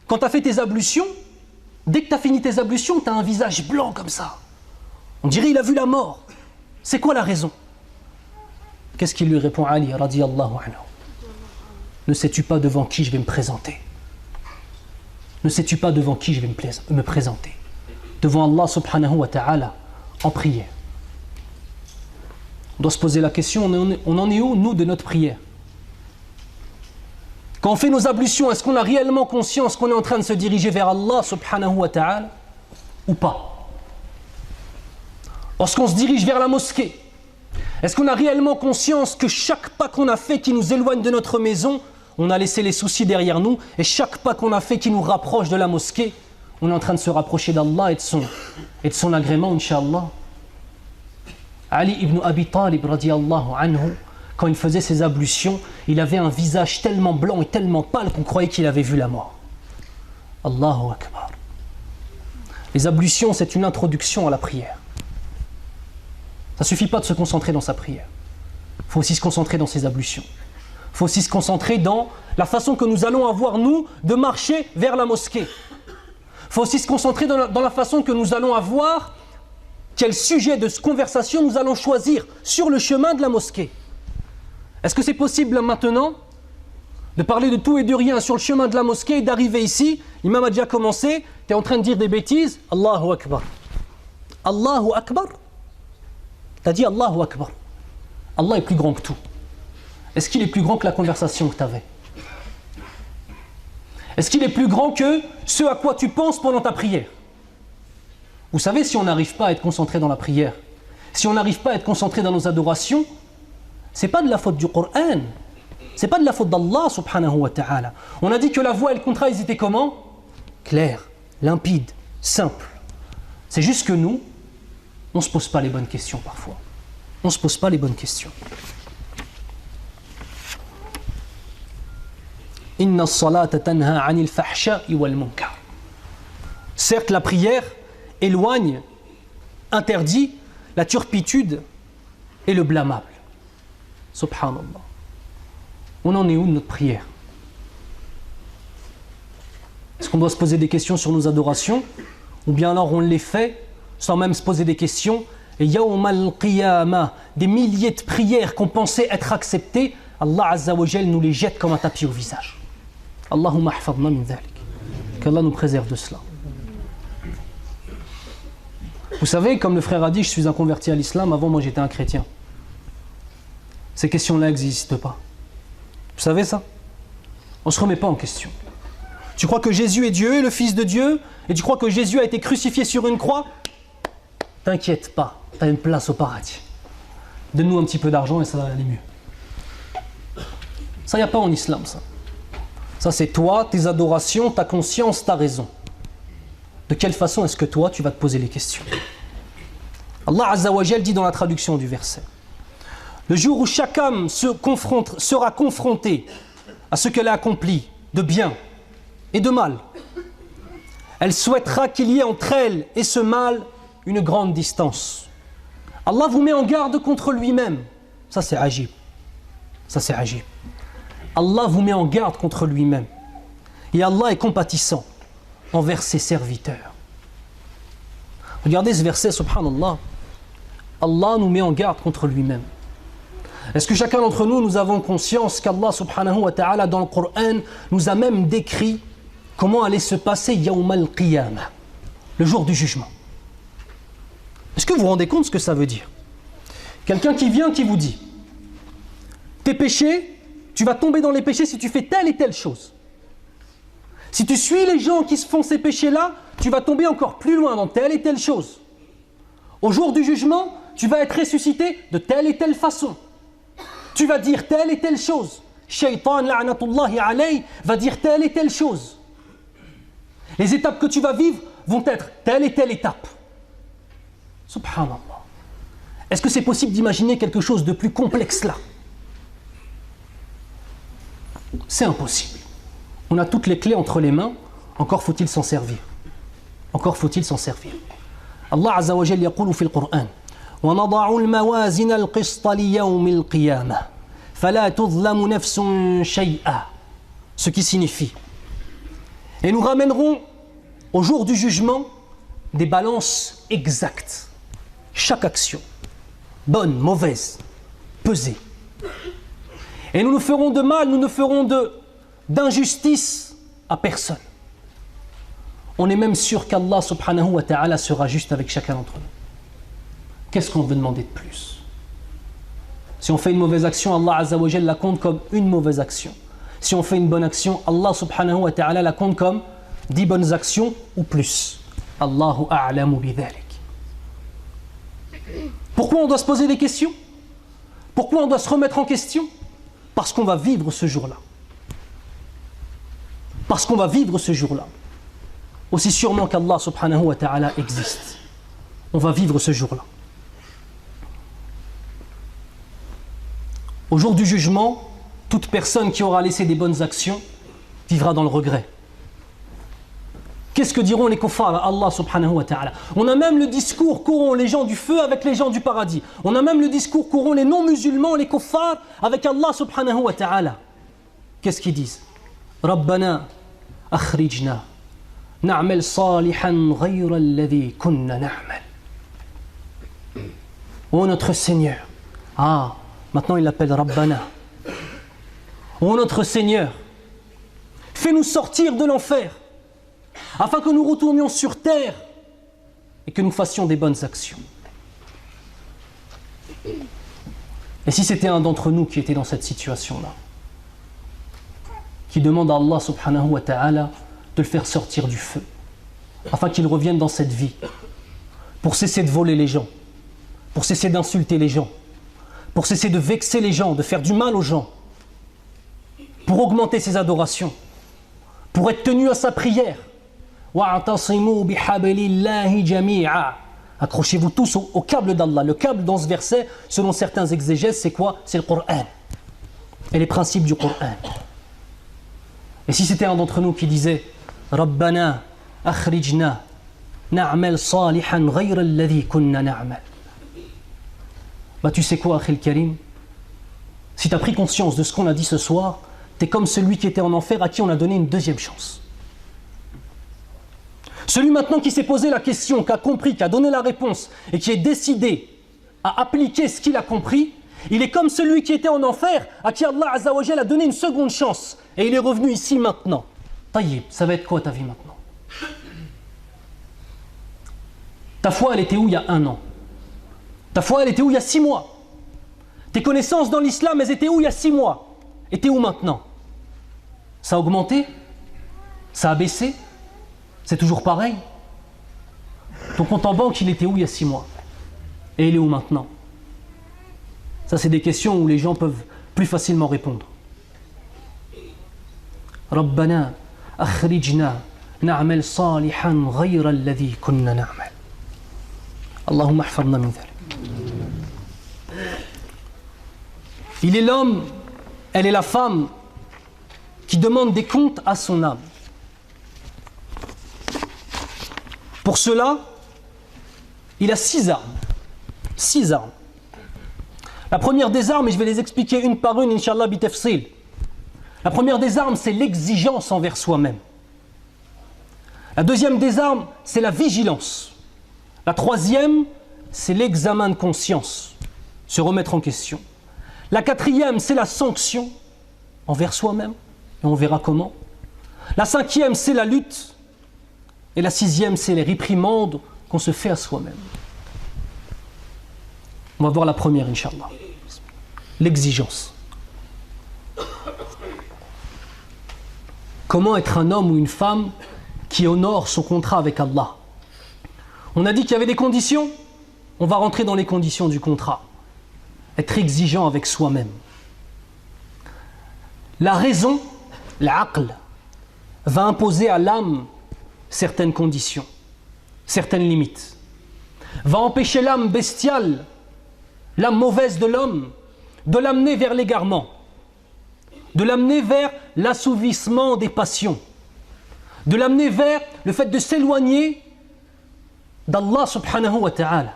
quand tu as fait tes ablutions, dès que tu as fini tes ablutions, tu as un visage blanc comme ça? On dirait il a vu la mort. C'est quoi la raison? Qu'est-ce qu'il lui répond Ali radiyallahu anhu? Ne sais-tu pas devant qui je vais me présenter? Ne sais-tu pas devant qui je vais me présenter? Devant Allah subhanahu wa ta'ala, en prière. On doit se poser la question, on en est où, nous, de notre prière? Quand on fait nos ablutions, est-ce qu'on a réellement conscience qu'on est en train de se diriger vers Allah subhanahu wa ta'ala ou pas? Lorsqu'on se dirige vers la mosquée, est-ce qu'on a réellement conscience que chaque pas qu'on a fait qui nous éloigne de notre maison, on a laissé les soucis derrière nous, et chaque pas qu'on a fait qui nous rapproche de la mosquée, on est en train de se rapprocher d'Allah et de son agrément, Inch'Allah? Ali ibn Abi Talib radiyallahu anhu, quand il faisait ses ablutions, il avait un visage tellement blanc et tellement pâle qu'on croyait qu'il avait vu la mort. Allahu Akbar. Les ablutions, c'est une introduction à la prière. Ça ne suffit pas de se concentrer dans sa prière. Il faut aussi se concentrer dans ses ablutions. Il faut aussi se concentrer dans la façon que nous allons avoir, nous, de marcher vers la mosquée. Il faut aussi se concentrer dans la façon que nous allons avoir, quel sujet de conversation nous allons choisir sur le chemin de la mosquée. Est-ce que c'est possible maintenant de parler de tout et de rien sur le chemin de la mosquée et d'arriver ici, l'imam a déjà commencé, tu es en train de dire des bêtises, Allahu Akbar. Allahu Akbar. Tu as dit Allahu Akbar. Allah est plus grand que tout. Est-ce qu'il est plus grand que la conversation que tu avais? Est-ce qu'il est plus grand que ce à quoi tu penses pendant ta prière? Vous savez, si on n'arrive pas à être concentré dans la prière, si on n'arrive pas à être concentré dans nos adorations, c'est pas de la faute du Coran, c'est pas de la faute d'Allah subhanahu wa ta'ala. On a dit que la voix et le contrat, ils étaient comment? Clairs, limpides, simples. C'est juste que nous, on ne se pose pas les bonnes questions parfois. On ne se pose pas les bonnes questions. Inna as-salata tanha 'anil fahsha'i wal munkar. Certes, la prière éloigne, interdit la turpitude et le blâmable. Subhanallah. On en est où de notre prière? Est-ce qu'on doit se poser des questions sur nos adorations? Ou bien alors on les fait sans même se poser des questions? Et yawm al-qiyamah, des milliers de prières qu'on pensait être acceptées, Allah Azza wa Jal nous les jette comme un tapis au visage. Allahumma ahfadna min dhalik. Qu'Allah nous préserve de cela. Vous savez, comme le frère a dit, je suis un converti à l'islam, avant moi j'étais un chrétien. Ces questions-là n'existent pas. Vous savez ça? On ne se remet pas en question. Tu crois que Jésus est Dieu, le Fils de Dieu, et tu crois que Jésus a été crucifié sur une croix? t'inquiète pas, tu as une place au paradis. Donne-nous un petit peu d'argent et ça va aller mieux. Ça, il n'y a pas en islam, ça. Ça, c'est toi, tes adorations, ta conscience, ta raison. De quelle façon est-ce que toi, tu vas te poser les questions? Allah Azza wa Jal dit dans la traduction du verset: le jour où chaque âme sera confrontée à ce qu'elle a accompli de bien et de mal, elle souhaitera qu'il y ait entre elle et ce mal une grande distance. Allah vous met en garde contre lui-même. Ça c'est ajib. Ça c'est ajib. Allah vous met en garde contre lui-même. Et Allah est compatissant envers ses serviteurs. Regardez ce verset, subhanallah. Allah nous met en garde contre lui-même. Est-ce que chacun d'entre nous, nous avons conscience qu'Allah subhanahu wa ta'ala dans le Coran nous a même décrit comment allait se passer Yawm al-Qiyamah, le jour du jugement? Est-ce que vous vous rendez compte ce que ça veut dire? Quelqu'un qui vient, qui vous dit: tes péchés, tu vas tomber dans les péchés si tu fais telle et telle chose. Si tu suis les gens qui se font ces péchés-là, tu vas tomber encore plus loin dans telle et telle chose. Au jour du jugement, tu vas être ressuscité de telle et telle façon. Tu vas dire telle et telle chose. Shaitan, la'natullahi alayhi, va dire telle et telle chose. Les étapes que tu vas vivre vont être telle et telle étape. Subhanallah. Est-ce que c'est possible d'imaginer quelque chose de plus complexe là? C'est impossible. On a toutes les clés entre les mains, encore faut-il s'en servir. Encore faut-il s'en servir. Allah Azza wa Jalla yaqulu fil Qur'an: وَنَضَعُ الْمَوَازِنَ الْقِسْطَ لِيَوْمِ الْقِيَامَةِ فَلَا تُظْلَمُ نَفْسٌ شَيْئًا. Ce qui signifie: et nous ramènerons au jour du jugement des balances exactes. Chaque action, bonne, mauvaise, pesée. Et nous ne ferons de mal, nous ne ferons d'injustice à personne. On est même sûr qu'Allah subhanahu wa ta'ala sera juste avec chacun d'entre nous. Qu'est-ce qu'on veut demander de plus? Si on fait une mauvaise action, Allah Azza wa Jalla la compte comme une mauvaise action. Si on fait une bonne action, Allah subhanahu wa ta'ala la compte comme 10 bonnes actions ou plus. Allahu a'lamu bidhalik. Pourquoi on doit se poser des questions? Pourquoi on doit se remettre en question? Parce qu'on va vivre ce jour-là. Parce qu'on va vivre ce jour-là. Aussi sûrement qu'Allah subhanahu wa ta'ala existe. On va vivre ce jour-là. Au jour du jugement, toute personne qui aura laissé des bonnes actions vivra dans le regret. Qu'est-ce que diront les kuffars à Allah subhanahu wa ta'ala? On a même le discours qu'auront les gens du feu avec les gens du paradis. On a même le discours qu'auront les non-musulmans, les kuffars, avec Allah subhanahu wa ta'ala. Qu'est-ce qu'ils disent? Rabbana akhrijna na'mal salihan ghayra alladhi kunna na'mal. Oh notre Seigneur. Ah, maintenant il l'appelle Rabbana. Oh notre Seigneur, fais-nous sortir de l'enfer afin que nous retournions sur terre et que nous fassions des bonnes actions. Et si c'était un d'entre nous qui était dans cette situation-là, qui demande à Allah subhanahu wa ta'ala de le faire sortir du feu, afin qu'il revienne dans cette vie, pour cesser de voler les gens, pour cesser d'insulter les gens, pour cesser de vexer les gens, de faire du mal aux gens, pour augmenter ses adorations, pour être tenu à sa prière. Accrochez-vous tous au câble d'Allah. Le câble dans ce verset, selon certains exégèses, c'est quoi? C'est le Coran et les principes du Coran. Et si c'était un d'entre nous qui disait Rabbana akhrijna na'mal salihan ghayra alladhi kunna na'mal, bah tu sais quoi, Akhil Karim, si tu as pris conscience de ce qu'on a dit ce soir, tu es comme celui qui était en enfer à qui on a donné une deuxième chance. Celui maintenant qui s'est posé la question, qui a compris, qui a donné la réponse et qui est décidé à appliquer ce qu'il a compris, il est comme celui qui était en enfer à qui Allah Azza wa Jalla a donné une seconde chance et il est revenu ici maintenant. Taïb, ça va être quoi ta vie maintenant? Ta foi elle était où il y a 1 an? Ta foi elle était où il y a 6 mois? Tes connaissances dans l'islam elles étaient où il y a 6 mois? Et t'es où maintenant? Ça a augmenté? Ça a baissé? C'est toujours pareil? Ton compte en banque, il était où il y a 6 mois? Et il est où maintenant? Ça, c'est des questions où les gens peuvent plus facilement répondre. Rabbana, akhrijna, na'mal salihan ghayra alladhi kunna na'mal. Allahumma ahfadna min dhalik. Il est l'homme, elle est la femme qui demande des comptes à son âme. Pour cela, il a 6 armes. 6 armes. La première des armes, et je vais les expliquer une par une, Inch'Allah bitafsil. La première des armes, c'est l'exigence envers soi-même. La deuxième des armes, c'est la vigilance. La troisième, c'est l'examen de conscience, se remettre en question. La quatrième, c'est la sanction envers soi-même, et on verra comment. La cinquième, c'est la lutte. Et la sixième, c'est les réprimandes qu'on se fait à soi-même. On va voir la première, Inch'Allah. L'exigence. Comment être un homme ou une femme qui honore son contrat avec Allah? On a dit qu'il y avait des conditions. On va rentrer dans les conditions du contrat. Être exigeant avec soi-même. La raison, l'aql, va imposer à l'âme certaines conditions, certaines limites. Va empêcher l'âme bestiale, l'âme mauvaise de l'homme, de l'amener vers l'égarement, de l'amener vers l'assouvissement des passions, de l'amener vers le fait de s'éloigner d'Allah subhanahu wa ta'ala.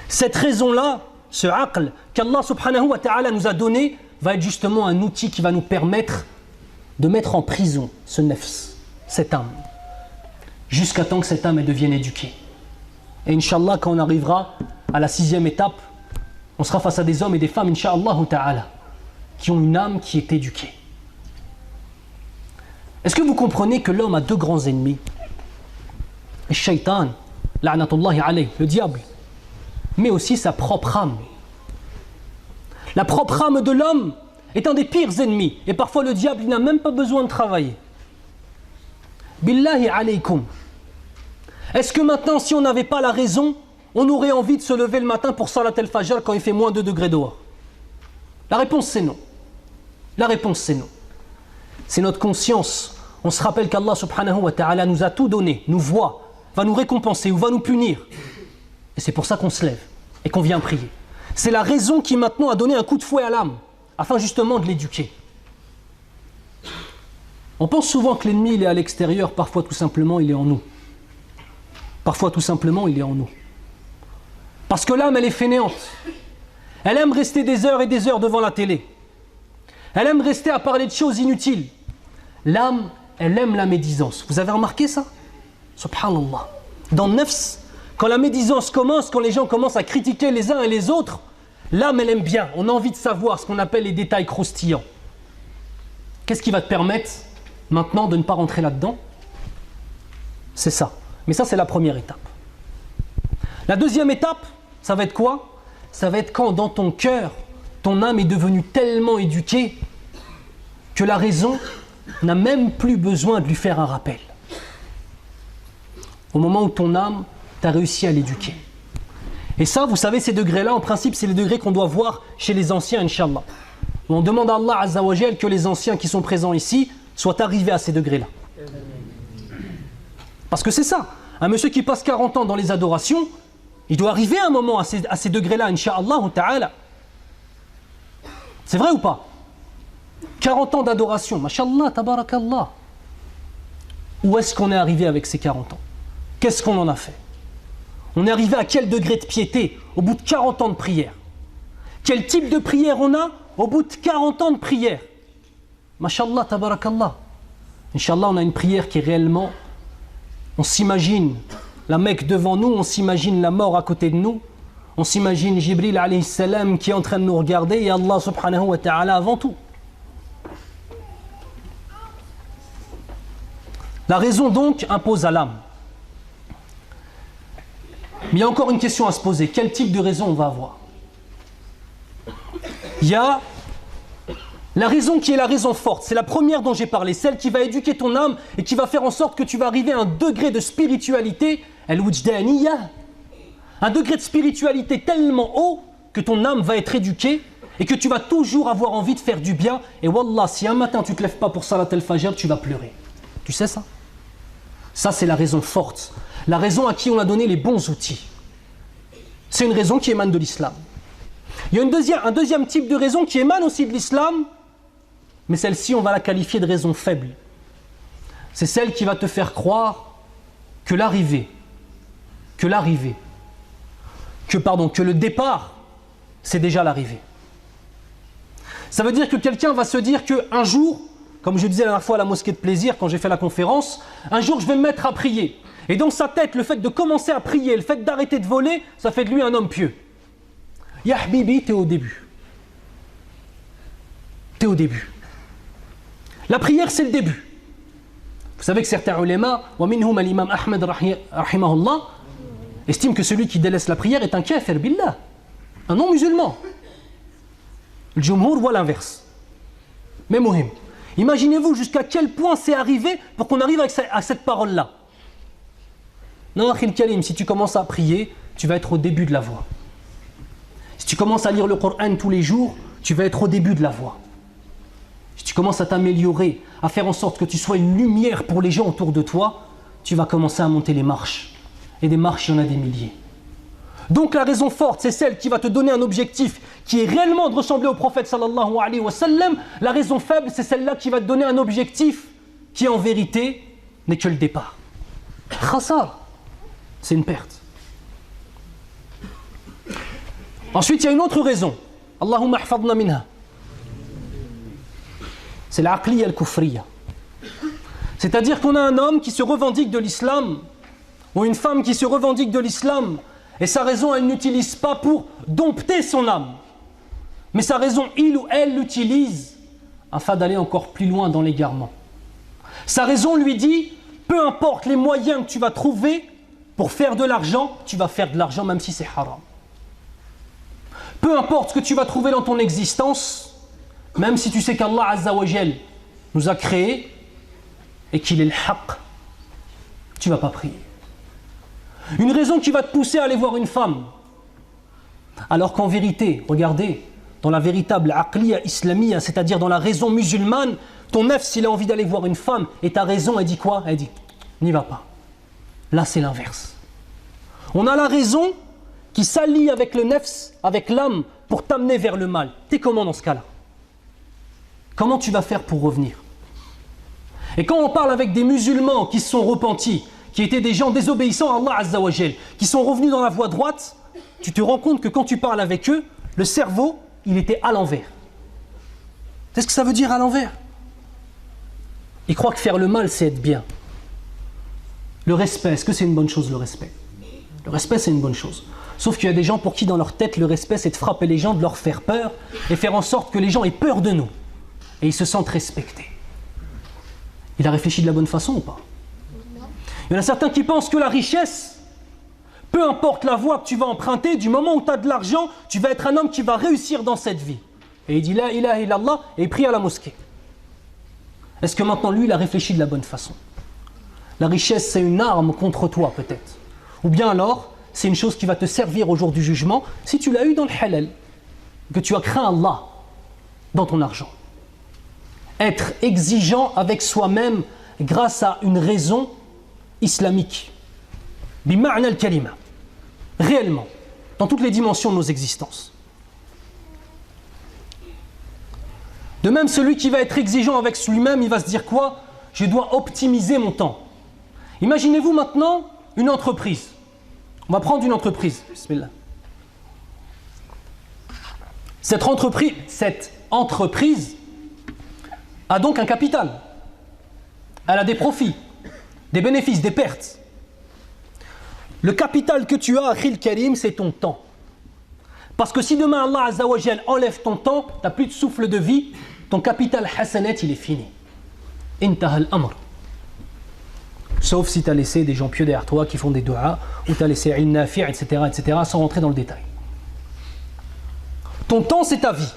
Cette raison-là, ce aql qu'Allah subhanahu wa ta'ala nous a donné, va être justement un outil qui va nous permettre de mettre en prison ce nefs, cette âme, jusqu'à temps que cette âme devienne éduquée. Et Inch'Allah, quand on arrivera à la 6e étape, on sera face à des hommes et des femmes, Inch'Allah ta'ala, qui ont une âme qui est éduquée. Est-ce que vous comprenez que l'homme a 2 grands ennemis? Le shaitan, la'natullahi alayh, le diable, mais aussi sa propre âme. La propre âme de l'homme est un des pires ennemis. Et parfois le diable, il n'a même pas besoin de travailler. Billahi alaykum. Est-ce que maintenant, si on n'avait pas la raison, on aurait envie de se lever le matin pour Salat al-Fajr quand il fait moins 2 degrés dehors? La réponse c'est non. La réponse c'est non. C'est notre conscience. On se rappelle qu'Allah subhanahu wa ta'ala nous a tout donné, nous voit, va nous récompenser ou va nous punir. Et c'est pour ça qu'on se lève et qu'on vient prier. C'est la raison qui maintenant a donné un coup de fouet à l'âme, afin justement de l'éduquer. On pense souvent que l'ennemi il est à l'extérieur, parfois tout simplement il est en nous. Parfois tout simplement il est en nous. Parce que l'âme elle est fainéante. Elle aime rester des heures et des heures devant la télé. Elle aime rester à parler de choses inutiles. L'âme, elle aime la médisance. Vous avez remarqué ça? Subhanallah. Dans le nefs, quand la médisance commence, quand les gens commencent à critiquer les uns et les autres, l'âme elle aime bien. On a envie de savoir ce qu'on appelle les détails croustillants. Qu'est-ce qui va te permettre maintenant de ne pas rentrer là-dedans? C'est ça. Mais ça c'est la première étape. La deuxième étape, ça va être quoi? Ça va être quand dans ton cœur, ton âme est devenue tellement éduquée que la raison n'a même plus besoin de lui faire un rappel. Au moment où ton âme, tu as réussi à l'éduquer. Et ça, vous savez, ces degrés-là, en principe, c'est les degrés qu'on doit voir chez les anciens, Inch'Allah. On demande à Allah Azza wa Jal que les anciens qui sont présents ici soient arrivés à ces degrés-là. Parce que c'est ça. Un monsieur qui passe 40 ans dans les adorations, il doit arriver à un moment à ces degrés-là, Inch'Allah ta'ala. C'est vrai ou pas? 40 ans d'adoration, mashallah, tabarakallah. Où est-ce qu'on est arrivé avec ces 40 ans? Qu'est-ce qu'on en a fait? On est arrivé à quel degré de piété au bout de 40 ans de prière? Quel type de prière on a au bout de 40 ans de prière? Mashallah, tabarakallah. Inch'Allah, on a une prière qui est réellement... On s'imagine la Mecque devant nous, on s'imagine la mort à côté de nous, on s'imagine Jibril alayhi salam qui est en train de nous regarder et Allah subhanahu wa ta'ala avant tout. La raison donc impose à l'âme. Mais il y a encore une question à se poser. Quel type de raison on va avoir? Il y a la raison qui est la raison forte. C'est la première dont j'ai parlé. Celle qui va éduquer ton âme et qui va faire en sorte que tu vas arriver à un degré de spiritualité al-wujdaniya, un degré de spiritualité tellement haut que ton âme va être éduquée et que tu vas toujours avoir envie de faire du bien. Et wallah, si un matin tu ne te lèves pas pour Salat al-Fajr, tu vas pleurer. Tu sais ça? Ça, c'est la raison forte. La raison à qui on a donné les bons outils. C'est une raison qui émane de l'islam. Il y a un deuxième type de raison qui émane aussi de l'islam, mais celle-ci, on va la qualifier de raison faible. C'est celle qui va te faire croire que le départ, c'est déjà l'arrivée. Ça veut dire que quelqu'un va se dire qu'un jour, comme je disais la dernière fois à la mosquée de plaisir, quand j'ai fait la conférence, un jour je vais me mettre à prier. Et dans sa tête, le fait de commencer à prier, le fait d'arrêter de voler, ça fait de lui un homme pieux. Ya Habibi, t'es au début. T'es au début. La prière, c'est le début. Vous savez que certains ulémas, wa minhum al-imam Ahmed rahimahullah, estiment que celui qui délaisse la prière est un kafir billah, un non-musulman. Le jumhur voit l'inverse. Mais muhim. Imaginez-vous jusqu'à quel point c'est arrivé pour qu'on arrive à cette parole-là. Non, Akhil Karim, si tu commences à prier, tu vas être au début de la voie. Si tu commences à lire le Coran tous les jours, tu vas être au début de la voie. Si tu commences à t'améliorer, à faire en sorte que tu sois une lumière pour les gens autour de toi, tu vas commencer à monter les marches. Et des marches, il y en a des milliers. Donc la raison forte, c'est celle qui va te donner un objectif qui est réellement de ressembler au prophète sallallahu alayhi wa sallam. La raison faible, c'est celle-là qui va te donner un objectif qui en vérité n'est que le départ. Khassar, c'est une perte. Ensuite, il y a une autre raison. Allahumma hfadna minha. C'est l'aqliya al-kufriya. C'est-à-dire qu'on a un homme qui se revendique de l'islam ou une femme qui se revendique de l'islam et sa raison, elle n'utilise pas pour dompter son âme. Mais sa raison, il ou elle l'utilise afin d'aller encore plus loin dans l'égarement. Sa raison lui dit, peu importe les moyens que tu vas trouver pour faire de l'argent, tu vas faire de l'argent même si c'est haram. Peu importe ce que tu vas trouver dans ton existence, même si tu sais qu'Allah Azza wa Jal nous a créés et qu'il est le haqq, tu ne vas pas prier. Une raison qui va te pousser à aller voir une femme, alors qu'en vérité, regardez, dans la véritable aqliya islamiyya, c'est-à-dire dans la raison musulmane, ton nefs, il a envie d'aller voir une femme, et ta raison, elle dit quoi? Elle dit, n'y va pas. Là, c'est l'inverse. On a la raison qui s'allie avec le nefs, avec l'âme, pour t'amener vers le mal. T'es comment dans ce cas-là? Comment tu vas faire pour revenir? Et quand on parle avec des musulmans qui se sont repentis, qui étaient des gens désobéissants à Allah Azza wa Jal, qui sont revenus dans la voie droite, tu te rends compte que quand tu parles avec eux, le cerveau, il était à l'envers. C'est ce que ça veut dire à l'envers? Ils croient que faire le mal, c'est être bien. Le respect, est-ce que c'est une bonne chose, le respect? Le respect, c'est une bonne chose. Sauf qu'il y a des gens pour qui, dans leur tête, le respect, c'est de frapper les gens, de leur faire peur, et faire en sorte que les gens aient peur de nous. Et ils se sentent respectés. Il a réfléchi de la bonne façon ou pas? Il y en a certains qui pensent que la richesse, peu importe la voie que tu vas emprunter, du moment où tu as de l'argent, tu vas être un homme qui va réussir dans cette vie. Et il dit la ilaha illallah et il prie à la mosquée. Est-ce que maintenant lui, il a réfléchi de la bonne façon? La richesse, c'est une arme contre toi peut-être. Ou bien alors, c'est une chose qui va te servir au jour du jugement si tu l'as eu dans le halal, que tu as craint Allah dans ton argent. Être exigeant avec soi-même grâce à une raison islamique. Bima'na al-kalima. Réellement, dans toutes les dimensions de nos existences. De même, celui qui va être exigeant avec lui-même, il va se dire quoi? Je dois optimiser mon temps. Imaginez-vous maintenant une entreprise. On va prendre une entreprise. Bismillah. Cette entreprise a donc un capital. Elle a des profits, des bénéfices, des pertes. Le capital que tu as, Akhil Karim, c'est ton temps. Parce que si demain Allah Azza wa Jal enlève ton temps, tu n'as plus de souffle de vie, ton capital hasanat, il est fini. Intaha al-amr. Sauf si tu as laissé des gens pieux derrière toi qui font des du'as, ou tu as laissé ilm nafi', etc., sans rentrer dans le détail. Ton temps, c'est ta vie.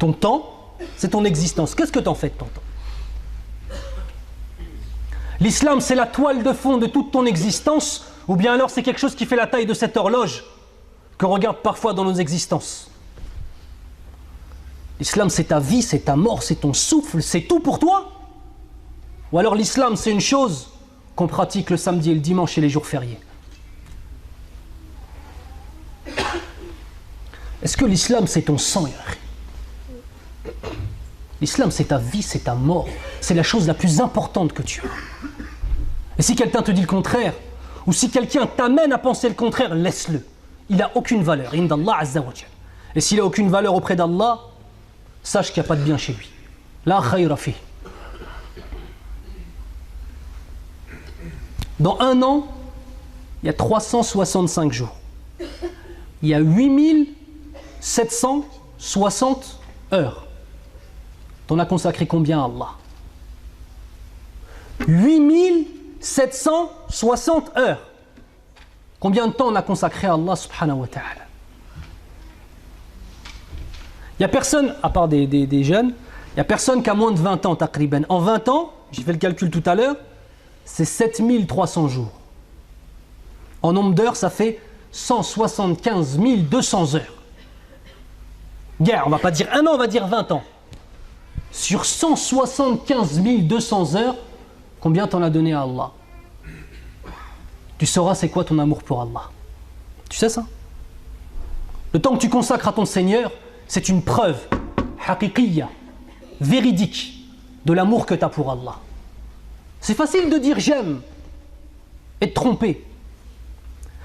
Ton temps, c'est ton existence. Qu'est-ce que tu en fais de ton temps? L'islam, c'est la toile de fond de toute ton existence, ou bien alors c'est quelque chose qui fait la taille de cette horloge qu'on regarde parfois dans nos existences. L'islam, c'est ta vie, c'est ta mort, c'est ton souffle, c'est tout pour toi. Ou alors l'islam, c'est une chose qu'on pratique le samedi et le dimanche et les jours fériés. Est-ce que l'islam, c'est ton sang, Yahri? L'islam, c'est ta vie, c'est ta mort. C'est la chose la plus importante que tu as. Et si quelqu'un te dit le contraire, ou si quelqu'un t'amène à penser le contraire, laisse-le. Il n'a aucune valeur. Indallah Azza wa Jal. Et s'il n'a aucune valeur auprès d'Allah, sache qu'il n'y a pas de bien chez lui. La khayra fi. Dans un an, il y a 365 jours. Il y a 8760 heures. T'en as consacré combien à Allah? 8760 heures. Combien de temps on a consacré à Allah subhanahu wa ta'ala? Il n'y a personne, à part des jeunes, il n'y a personne qui a moins de 20 ans taqriban. En 20 ans, j'ai fait le calcul tout à l'heure, c'est 7300 jours. En nombre d'heures, ça fait 175 200 heures. On va pas dire un an, on va dire 20 ans. Sur 175 200 heures, combien t'en as donné à Allah? Tu sauras c'est quoi ton amour pour Allah. Tu sais ça? Le temps que tu consacres à ton Seigneur, c'est une preuve haqiqiyya, véridique, de l'amour que tu as pour Allah. C'est facile de dire j'aime et de tromper.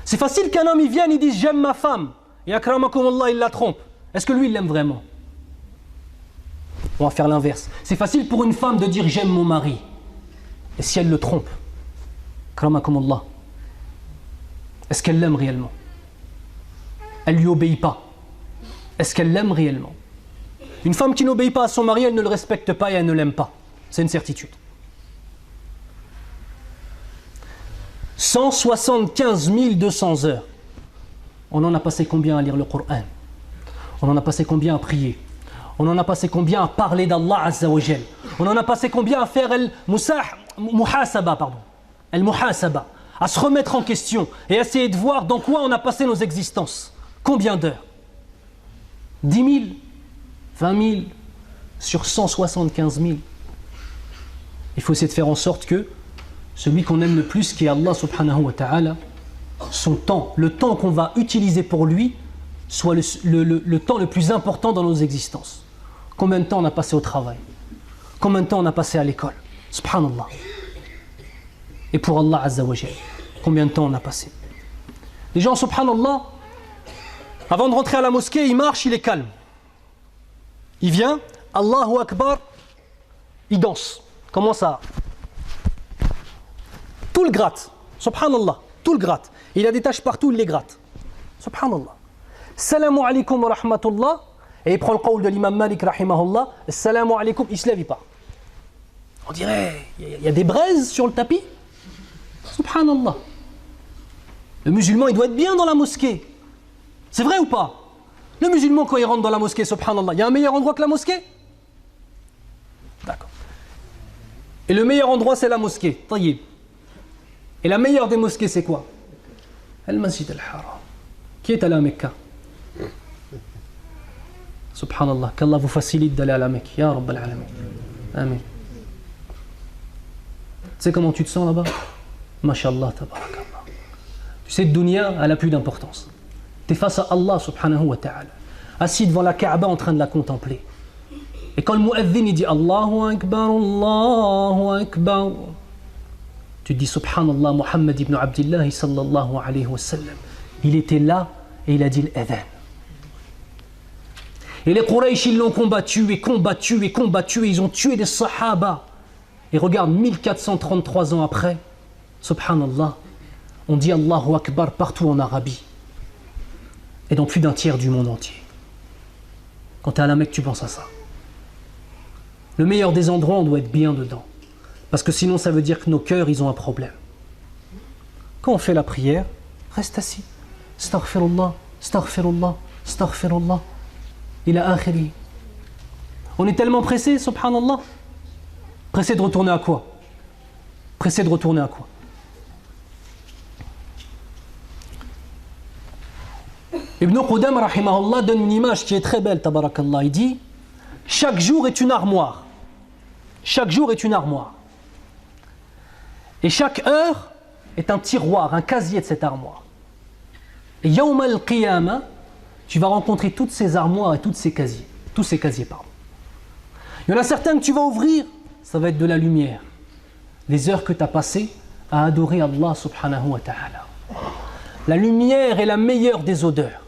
C'est facile qu'un homme il vienne et dise j'aime ma femme et akramakum Allah il la trompe. Est-ce que lui il l'aime vraiment? On va faire l'inverse. C'est facile pour une femme de dire j'aime mon mari. Et si elle le trompe, akramakum Allah, est-ce qu'elle l'aime réellement? Elle lui obéit pas. Est-ce qu'elle l'aime réellement? Une femme qui n'obéit pas à son mari, elle ne le respecte pas et elle ne l'aime pas. C'est une certitude. 175 200 heures. On en a passé combien à lire le Coran? On en a passé combien à prier? On en a passé combien à parler d'Allah Azza wa Jal? On en a passé combien à faire al-muhasaba, à se remettre en question et essayer de voir dans quoi on a passé nos existences? Combien d'heures? 10 000, 20 000 sur 175 000. Il faut essayer de faire en sorte que celui qu'on aime le plus, qui est Allah subhanahu wa ta'ala, son temps, le temps qu'on va utiliser pour lui, soit le temps le plus important dans nos existences. Combien de temps on a passé au travail? Combien de temps on a passé à l'école? Subhanallah. Et pour Allah Azza wa Jal, combien de temps on a passé? Les gens, subhanallah, avant de rentrer à la mosquée, il marche, il est calme. Il vient, Allahu Akbar, il danse. Comment ça? Tout le gratte. Subhanallah, tout le gratte. Il a des taches partout, il les gratte. Subhanallah. Salamu alaykum wa rahmatullah. Et il prend le qawl de l'imam Malik rahimahullah. Salamu alaykum, il ne se lève pas. On dirait, il y a des braises sur le tapis. Subhanallah. Le musulman, il doit être bien dans la mosquée. C'est vrai ou pas? Le musulman, quand il rentre dans la mosquée, subhanallah, il y a un meilleur endroit que la mosquée? D'accord. Et le meilleur endroit, c'est la mosquée. Tayyib. Et la meilleure des mosquées, c'est quoi? Al-Masjid al-Haram. Qui est allé à Mecca? Subhanallah, qu'Allah vous facilite d'aller à la Mecque. Ya Rabb al-Alamin. Amen. Tu sais comment tu te sens là-bas? Masha'Allah, tabarakallah. Tu sais, dunya, elle n'a plus d'importance. Tu es face à Allah subhanahu wa ta'ala, assis devant la Kaaba en train de la contempler. Et quand le mu'adhin il dit Allahu Akbar, Allahu Akbar, tu te dis subhanallah, Muhammad ibn Abdillah sallallahu alayhi wa sallam, il était là et il a dit l'adhan. Et les Quraysh ils l'ont combattu et combattu et combattu et ils ont tué des sahaba. Et regarde, 1433 ans après, subhanallah, on dit Allahu Akbar partout en Arabie et dans plus d'un tiers du monde entier. Quand tu es à la Mecque, tu penses à ça. Le meilleur des endroits, on doit être bien dedans. Parce que sinon, ça veut dire que nos cœurs, ils ont un problème. Quand on fait la prière, reste assis. Astaghfirullah, astaghfirullah, astaghfirullah. Ila akhiri. On est tellement pressé, subhanallah. Pressé de retourner à quoi? Pressé de retourner à quoi? Ibn Qudam rahimahullah donne une image qui est très belle, tabarakallah. Il dit chaque jour est une armoire. Chaque jour est une armoire. Et chaque heure est un tiroir, un casier de cette armoire. Et Yawm al-Qiyamah, tu vas rencontrer toutes ces armoires et tous ces casiers. Il y en a certains que tu vas ouvrir, ça va être de la lumière. Les heures que tu as passées à adorer Allah subhanahu wa ta'ala. La lumière est la meilleure des odeurs.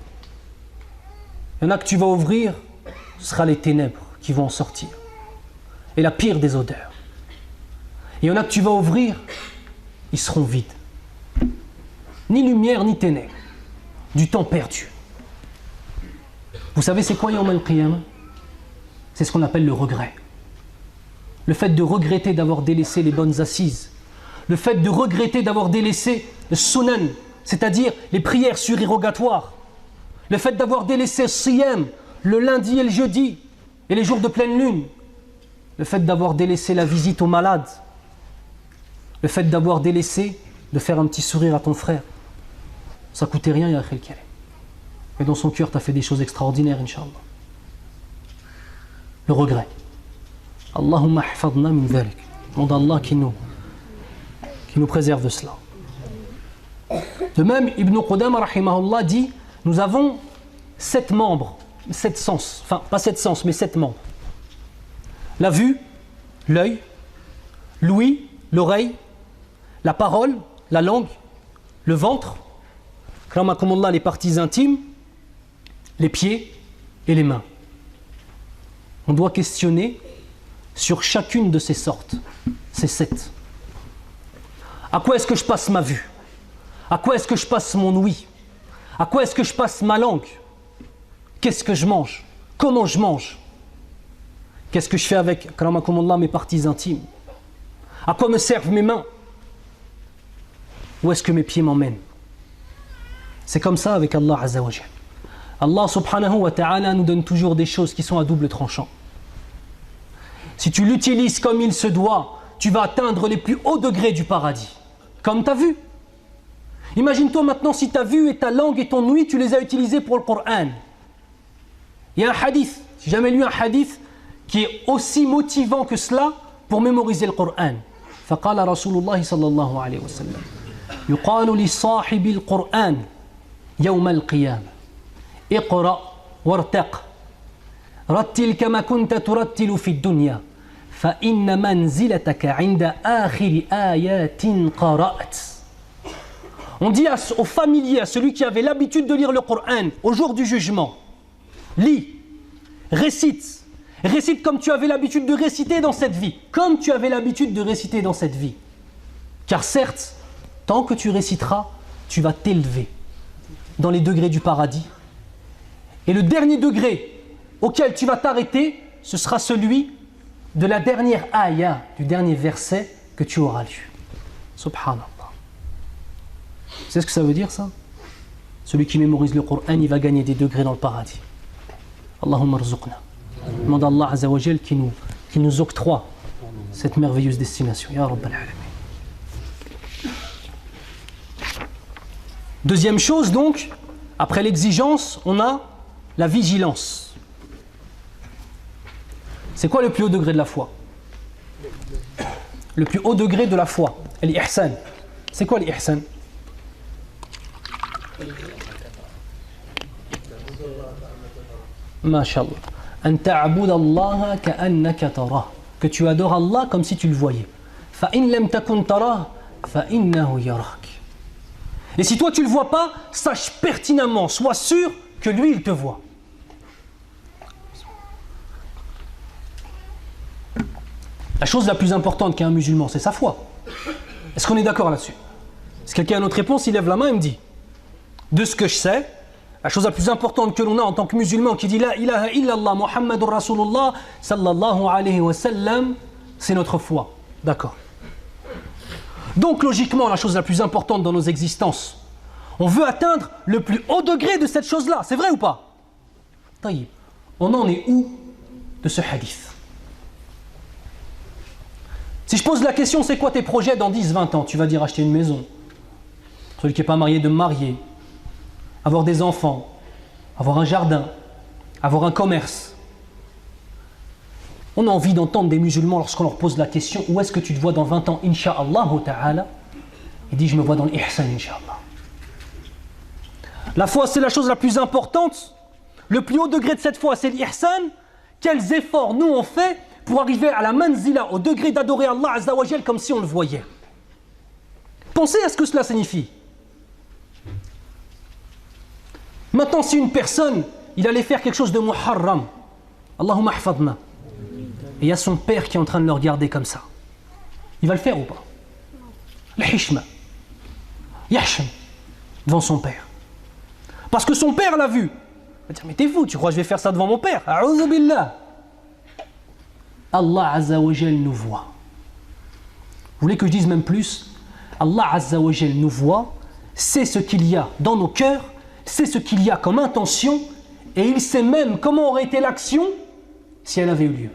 Il y en a que tu vas ouvrir, ce sera les ténèbres qui vont en sortir. Et la pire des odeurs. Et il y en a que tu vas ouvrir, ils seront vides. Ni lumière, ni ténèbres. Du temps perdu. Vous savez c'est quoi Yawm al-Qiyamah? C'est ce qu'on appelle le regret. Le fait de regretter d'avoir délaissé les bonnes assises. Le fait de regretter d'avoir délaissé le sunan, c'est-à-dire les prières surérogatoires. Le fait d'avoir délaissé le siyam, le lundi et le jeudi, et les jours de pleine lune. Le fait d'avoir délaissé la visite aux malades. Le fait d'avoir délaissé de faire un petit sourire à ton frère. Ça coûtait rien, ya akhil karim. Mais dans son cœur, tu as fait des choses extraordinaires, Inch'Allah. Le regret. Allahumma hafadna min dhalik. Demande à Allah qui nous préserve de cela. De même, Ibn Qudam rahimahullah dit nous avons 7 membres, 7 sens, enfin pas 7 sens, mais 7 membres. La vue, l'œil, l'ouïe, l'oreille, la parole, la langue, le ventre, kramakumullah, les parties intimes, les pieds et les mains. On doit questionner sur chacune de ces sortes, ces 7. À quoi est-ce que je passe ma vue? À quoi est-ce que je passe mon ouïe? À quoi est-ce que je passe ma langue? Qu'est-ce que je mange? Comment je mange? Qu'est-ce que je fais avec, kramakumullah, mes parties intimes? À quoi me servent mes mains? Où est-ce que mes pieds m'emmènent? C'est comme ça avec Allah Azza wa Jal. Allah subhanahu wa ta'ala nous donne toujours des choses qui sont à double tranchant. Si tu l'utilises comme il se doit, tu vas atteindre les plus hauts degrés du paradis. Comme ta vue. Imagine-toi maintenant si ta vue et ta langue et ton ouïe, tu les as utilisés pour le Coran. Il y a un hadith, j'ai jamais lu un hadith qui est aussi motivant que cela pour mémoriser le Coran. فقال رسول الله صلى الله عليه وسلم يقال لصاحب القرآن يوم القيامة اقرأ وارتق رتل كما كنت ترتل في الدنيا فإن منزلتك عند آخر آيات قرأت. On dit au familier, à celui qui avait l'habitude de lire le Coran au jour du jugement, lis, récite comme tu avais l'habitude de réciter dans cette vie, comme tu avais l'habitude de réciter dans cette vie. Car certes, tant que tu réciteras, tu vas t'élever dans les degrés du paradis. Et le dernier degré auquel tu vas t'arrêter, ce sera celui de la dernière ayah, du dernier verset que tu auras lu. Subhanallah. Tu sais ce que ça veut dire ça? Celui qui mémorise le Coran, il va gagner des degrés dans le paradis. Allahumma rzuqna. Demande à Allah Azza wa Jal qui nous octroie cette merveilleuse destination. Ya Rabbal Alamin. Deuxième chose donc, après l'exigence, on a la vigilance. C'est quoi le plus haut degré de la foi? Le plus haut degré de la foi, l'ihsan. C'est quoi l'ihsan? Masha'Allah. An ta'bud Allah ka'annaka tarah. Que tu adores Allah comme si tu le voyais. Fa in lam takun tarah, fa innahu yarak. Et si toi tu le vois pas, sache pertinemment, sois sûr que lui il te voit. La chose la plus importante qu'un musulman, c'est sa foi. Est-ce qu'on est d'accord là-dessus? Si quelqu'un a une autre réponse, il lève la main et me dit: de ce que je sais, la chose la plus importante que l'on a en tant que musulman qui dit La ilaha illallah Muhammadur Rasulullah sallallahu alayhi wa sallam, c'est notre foi. D'accord. Donc logiquement, la chose la plus importante dans nos existences, on veut atteindre le plus haut degré de cette chose-là. C'est vrai ou pas? Taïb. On en est où de ce hadith? Tu Si je pose la question, c'est quoi tes projets dans 10, 20 ans? Tu vas dire acheter une maison. Celui qui n'est pas marié, de me marier. Avoir des enfants. Avoir un jardin. Avoir un commerce. On a envie d'entendre des musulmans lorsqu'on leur pose la question, où est-ce que tu te vois dans 20 ans, Inch'Allah ta'ala? Il dit, je me vois dans l'ihsan, Inch'Allah. La foi, c'est la chose la plus importante. Le plus haut degré de cette foi, c'est l'ihsan. Quels efforts nous on fait pour arriver à la manzila, au degré d'adorer Allah Azza wa Jal comme si on le voyait. Pensez à ce que cela signifie. Maintenant, si une personne, il allait faire quelque chose de muharram, Allahumma ahfadna, et il y a son père qui est en train de le regarder comme ça, il va le faire ou pas? Le hishma, yahsham, devant son père. Parce que son père l'a vu. Il va dire, mais t'es fou, tu crois que je vais faire ça devant mon père? A'udhu billah. Allah Azza wa Jal nous voit. Vous voulez que je dise même plus? Allah Azza wa Jal nous voit, sait ce qu'il y a dans nos cœurs, sait ce qu'il y a comme intention, et il sait même comment aurait été l'action si elle avait eu lieu.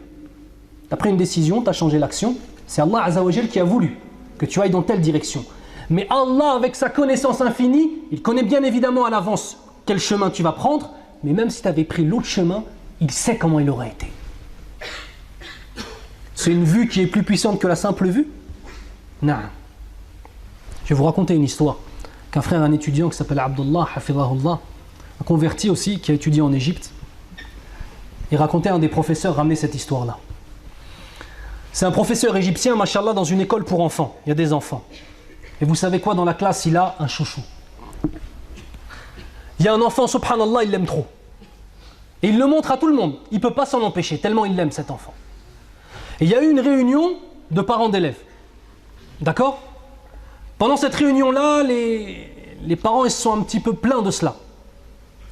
Tu as pris une décision, tu as changé l'action, c'est Allah Azza wa Jal qui a voulu que tu ailles dans telle direction. Mais Allah, avec sa connaissance infinie, il connaît bien évidemment à l'avance quel chemin tu vas prendre, mais même si tu avais pris l'autre chemin, il sait comment il aurait été. C'est une vue qui est plus puissante que la simple vue? Non. Je vais vous raconter une histoire qu'un frère, un étudiant qui s'appelle Abdullah, hafidhahullah, un converti aussi, qui a étudié en Égypte. Il racontait à un des professeurs, ramener cette histoire-là. C'est un professeur égyptien, mashallah, dans une école pour enfants. Il y a des enfants. Et vous savez quoi, dans la classe, il a un chouchou. Il y a un enfant, subhanallah, il l'aime trop. Et il le montre à tout le monde. Il ne peut pas s'en empêcher, tellement il l'aime, cet enfant. Et il y a eu une réunion de parents d'élèves. D'accord? Pendant cette réunion-là, les parents ils se sont un petit peu plaints de cela.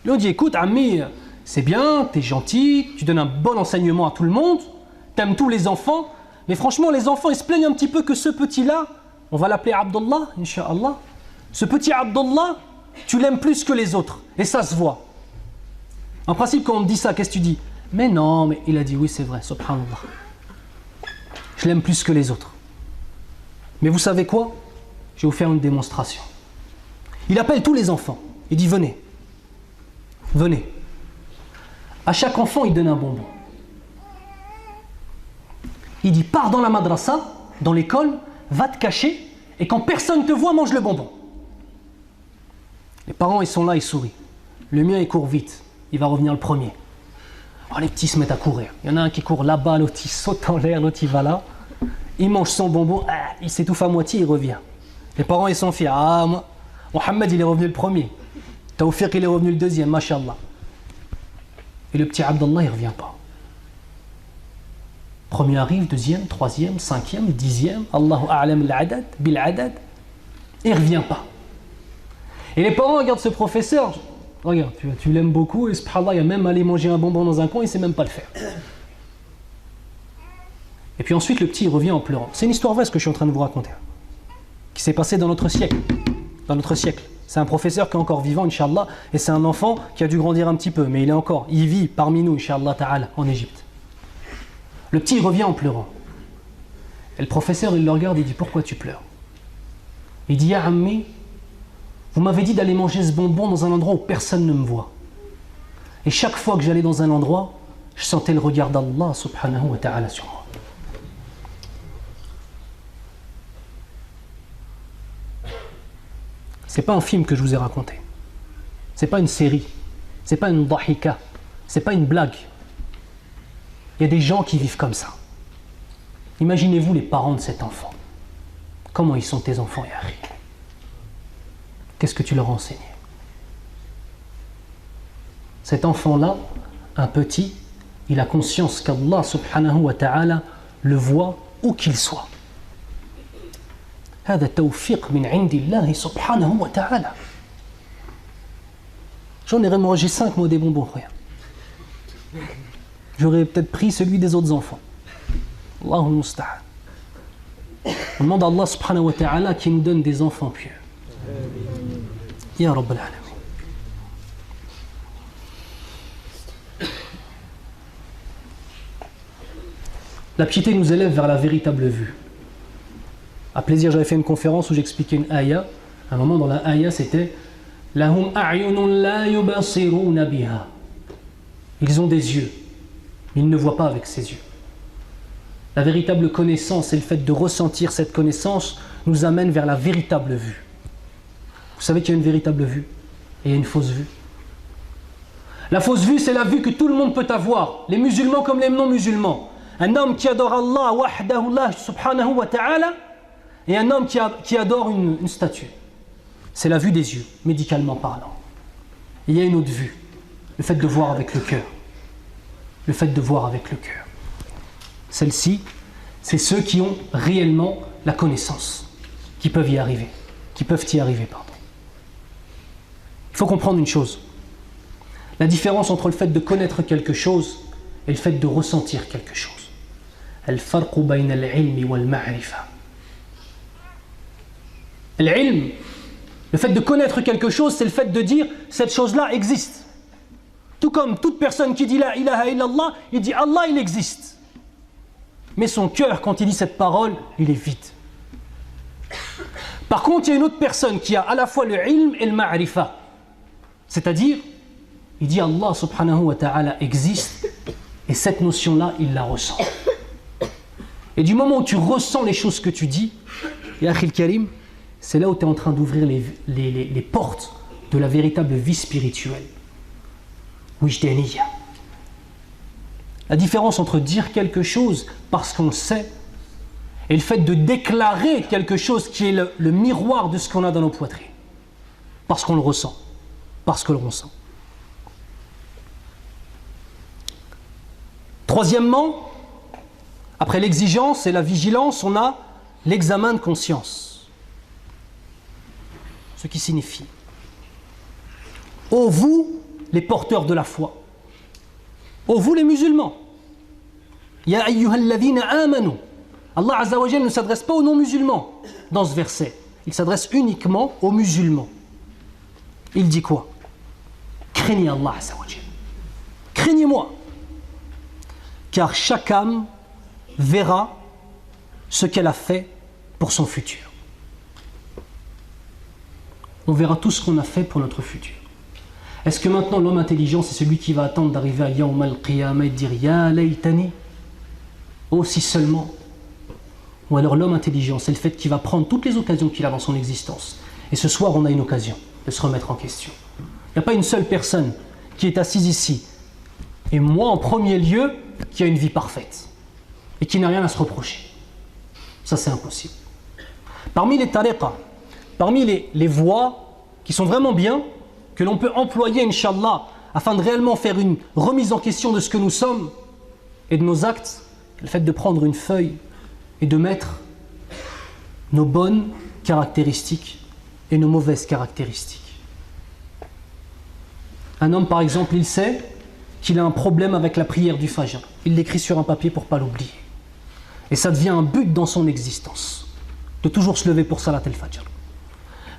Ils ont dit, écoute, Ami, c'est bien, t'es gentil, tu donnes un bon enseignement à tout le monde, t'aimes tous les enfants, mais franchement, les enfants, ils se plaignent un petit peu que ce petit-là, on va l'appeler Abdullah, Inch'Allah, ce petit Abdullah, tu l'aimes plus que les autres, et ça se voit. En principe, quand on me dit ça, qu'est-ce que tu dis? Mais non, mais il a dit, oui, c'est vrai, subhanallah. Je l'aime plus que les autres. Mais vous savez quoi? Je vais vous faire une démonstration. Il appelle tous les enfants. Il dit, venez. Venez. À chaque enfant, il donne un bonbon. Il dit, pars dans la madrasa, dans l'école, va te cacher, et quand personne te voit, mange le bonbon. Les parents, ils sont là, ils sourient. Le mien, il court vite. Il va revenir le premier. Alors les petits se mettent à courir. Il y en a un qui court là-bas, l'autre il saute en l'air, l'autre il va là. Il mange son bonbon, il s'étouffe à moitié, il revient. Les parents ils sont fiers. Ah, moi, Mohamed il est revenu le premier. Tawfiq il est revenu le deuxième, mashallah. Et le petit Abdallah il revient pas. Premier arrive, deuxième, troisième, cinquième, dixième. Allahu a'lam al-adad, bil-adad. Il revient pas. Et les parents regardent ce professeur. Regarde, tu l'aimes beaucoup et subhanallah, il a même allé manger un bonbon dans un coin, il ne sait même pas le faire. Et puis ensuite, le petit il revient en pleurant. C'est une histoire vraie ce que je suis en train de vous raconter. Qui s'est passé dans notre siècle. Dans notre siècle. C'est un professeur qui est encore vivant, Inch'Allah, et c'est un enfant qui a dû grandir un petit peu, mais il vit parmi nous, Inch'Allah ta'ala, en Égypte. Le petit il revient en pleurant. Et le professeur, il le regarde et il dit, pourquoi tu pleures? Il dit, Ya Ammi, vous m'avez dit d'aller manger ce bonbon dans un endroit où personne ne me voit. Et chaque fois que j'allais dans un endroit, je sentais le regard d'Allah subhanahu wa ta'ala sur moi. C'est pas un film que je vous ai raconté. C'est pas une série. C'est pas une dahika. C'est pas une blague. Il y a des gens qui vivent comme ça. Imaginez-vous les parents de cet enfant. Comment ils sont tes enfants, Yahri? Qu'est-ce que tu leur as enseigné? Cet enfant-là, un petit, il a conscience qu'Allah subhanahu wa ta'ala le voit où qu'il soit. هذا توفيق من عند الله سبحانه وتعالى. J'en ai mangé 5 moi des bonbons, rien. J'aurais peut-être pris celui des autres enfants. Allahu musta'an. On demande à Allah subhanahu wa ta'ala qui nous donne des enfants pieux. Ya Rabbal Alamin. La piété nous élève vers la véritable vue. À plaisir, j'avais fait une conférence où j'expliquais une ayah. À un moment dans la ayah, c'était Lahum a'yunun la yubasiruna biha. Ils ont des yeux, mais ils ne voient pas avec ces yeux. La véritable connaissance et le fait de ressentir cette connaissance nous amène vers la véritable vue. Vous savez qu'il y a une véritable vue et il y a une fausse vue. La fausse vue, c'est la vue que tout le monde peut avoir, les musulmans comme les non-musulmans. Un homme qui adore Allah, wahdahu Allah subhanahu wa ta'ala, et un homme qui adore une statue. C'est la vue des yeux, médicalement parlant. Et il y a une autre vue, le fait de voir avec le cœur. Le fait de voir avec le cœur. Celle-ci, c'est ceux qui ont réellement la connaissance, qui peuvent y arriver, pardon. Il faut comprendre une chose. La différence entre le fait de connaître quelque chose et le fait de ressentir quelque chose. Al-farqu bayna al-ilmi wal-ma'rifa. L'ilm, le fait de connaître quelque chose, c'est le fait de dire cette chose-là existe. Tout comme toute personne qui dit la ilaha illallah, il dit Allah, il existe. Mais son cœur, quand il dit cette parole, il est vide. Par contre, il y a une autre personne qui a à la fois le ilm et le ma'rifa. C'est-à-dire, il dit Allah subhanahu wa ta'ala existe, et cette notion-là, il la ressent. Et du moment où tu ressens les choses que tu dis, ya akhil karim, c'est là où tu es en train d'ouvrir les portes de la véritable vie spirituelle. Wijdaniya. La différence entre dire quelque chose parce qu'on sait et le fait de déclarer quelque chose qui est le miroir de ce qu'on a dans nos poitrines. Parce qu'on le ressent. Parce que l'on ressent. Troisièmement, après l'exigence et la vigilance, on a l'examen de conscience. Ce qui signifie ô vous, les porteurs de la foi, ô vous les musulmans, ya ayyuhalladhina amanu. Allah Azza wa Jalla ne s'adresse pas aux non-musulmans dans ce verset, il s'adresse uniquement aux musulmans. Il dit quoi? Craignez Allah Azza wa Jalla, craignez-moi, car chaque âme verra ce qu'elle a fait pour son futur. On verra tout ce qu'on a fait pour notre futur. Est-ce que maintenant l'homme intelligent, c'est celui qui va attendre d'arriver à Yawm al-Qiyamah et dire Ya laytani, oh si seulement? Ou alors l'homme intelligent, c'est le fait qu'il va prendre toutes les occasions qu'il a dans son existence. Et ce soir, on a une occasion de se remettre en question. Il n'y a pas une seule personne qui est assise ici, et moi en premier lieu, qui a une vie parfaite et qui n'a rien à se reprocher. Ça, c'est impossible. Parmi les tariqas, parmi les voies qui sont vraiment bien, que l'on peut employer, Inch'Allah, afin de réellement faire une remise en question de ce que nous sommes et de nos actes, le fait de prendre une feuille et de mettre nos bonnes caractéristiques et nos mauvaises caractéristiques. Un homme, par exemple, il sait qu'il a un problème avec la prière du Fajr. Il l'écrit sur un papier pour ne pas l'oublier. Et ça devient un but dans son existence, de toujours se lever pour Salat al-Fajr.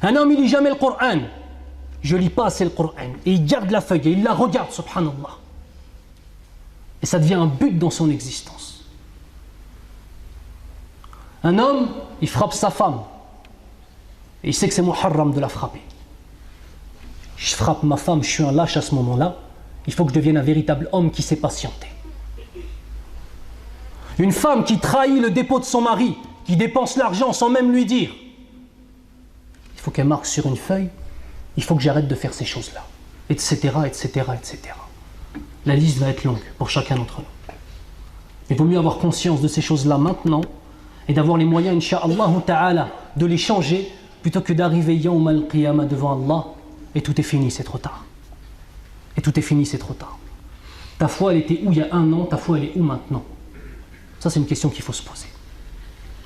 Un homme, il lit jamais le Coran. Je lis pas assez le Coran. Et il garde la feuille et il la regarde, subhanallah. Et ça devient un but dans son existence. Un homme, il frappe sa femme. Et il sait que c'est muharram de la frapper. Je frappe ma femme, je suis un lâche à ce moment-là. Il faut que je devienne un véritable homme qui sait patienter. Une femme qui trahit le dépôt de son mari, qui dépense l'argent sans même lui dire. Il faut qu'elle marque sur une feuille, il faut que j'arrête de faire ces choses-là, etc., etc., etc. La liste va être longue pour chacun d'entre nous. Il vaut mieux avoir conscience de ces choses-là maintenant et d'avoir les moyens, incha'Allah ta'ala, de les changer plutôt que d'arriver yawm al-qiyamah devant Allah et tout est fini, c'est trop tard. Et tout est fini, c'est trop tard. Ta foi, elle était où il y a un an, ta foi, elle est où maintenant? Ça, c'est une question qu'il faut se poser.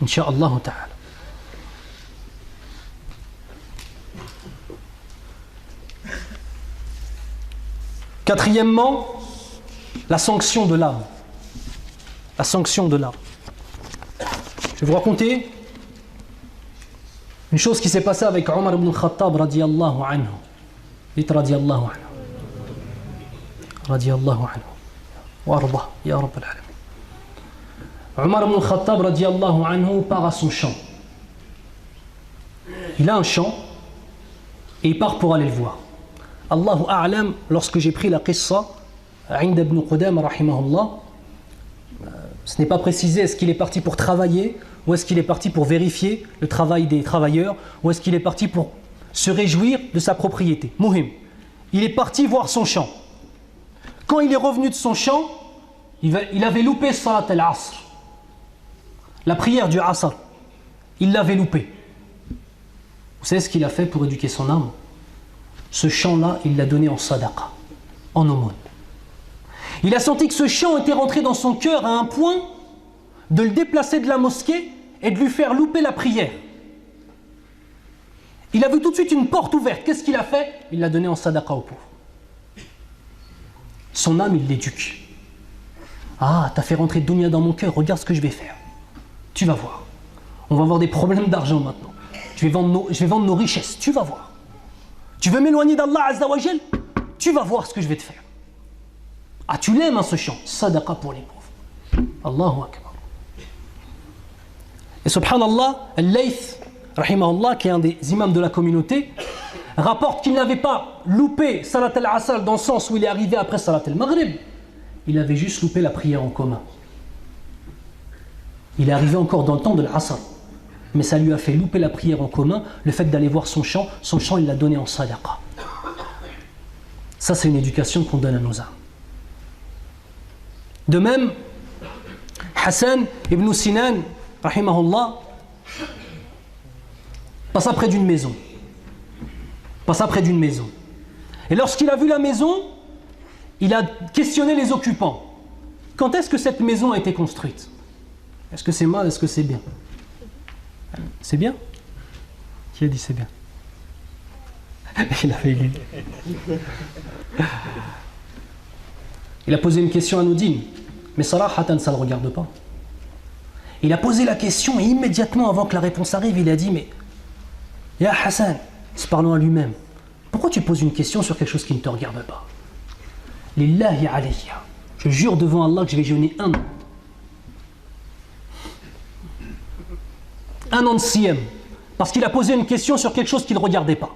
Incha'Allah ta'ala. Quatrièmement, la sanction de l'âme. La sanction de l'âme. Je vais vous raconter une chose qui s'est passée avec Omar ibn al-Khattab radiyallahu anhu. Dites radiyallahu anhu. Radiyallahu anhu. Wa arda, ya Rabb al-alamin. Omar ibn al-Khattab radiyallahu anhu part à son champ. il a un champ et il part pour aller le voir. Allahu a'lam, lorsque j'ai pris la qissa, Ind ibn Qudama rahimahullah, ce n'est pas précisé, est-ce qu'il est parti pour travailler ou est-ce qu'il est parti pour vérifier le travail des travailleurs ou est-ce qu'il est parti pour se réjouir de sa propriété. Muhim. Il est parti voir son champ. Quand il est revenu de son champ, il avait loupé Salat al-Asr. La prière du Asr. Il l'avait loupé. Vous savez ce qu'il a fait pour éduquer son âme? Ce champ-là, il l'a donné en sadaqa, en aumône. Il a senti que ce chant était rentré dans son cœur à un point de le déplacer de la mosquée et de lui faire louper la prière. Il a vu tout de suite une porte ouverte. Qu'est-ce qu'il a fait? Il l'a donné en sadaqa aux pauvres. Son âme, il l'éduque. Ah, t'as fait rentrer Dunya dans mon cœur, regarde ce que je vais faire. Tu vas voir. On va avoir des problèmes d'argent maintenant. Je vais vendre nos richesses, tu vas voir. Tu veux m'éloigner d'Allah Azza wa Jal? Tu vas voir ce que je vais te faire. Ah, tu l'aimes ce chant? Sadaqa pour les pauvres. Allahu Akbar. Et subhanallah, Al-Layth, rahimahullah, qui est un des imams de la communauté, rapporte qu'il n'avait pas loupé Salat al-Asr dans le sens où il est arrivé après Salat al-Maghrib. Il avait juste loupé la prière en commun. Il est arrivé encore dans le temps de l'Asr. Mais ça lui a fait louper la prière en commun, le fait d'aller voir son chant il l'a donné en sadaqa. Ça, c'est une éducation qu'on donne à nos âmes. De même, Hassan ibn Sinan, rahimahullah, passa près d'une maison. Et lorsqu'il a vu la maison, il a questionné les occupants. Quand est-ce que cette maison a été construite? Est-ce que c'est mal, est-ce que c'est bien? C'est bien? Qui a dit c'est bien? Il a fait Il a posé une question à Noudine, mais Sarahatan, ça ne le regarde pas. Il a posé la question et immédiatement avant que la réponse arrive, il a dit, mais Ya Hassan, se parlant à lui-même, pourquoi tu poses une question sur quelque chose qui ne te regarde pas? Lillahi alayya, je jure devant Allah que je vais jeûner 1 an. 1 an de siyam, parce qu'il a posé une question sur quelque chose qu'il ne regardait pas.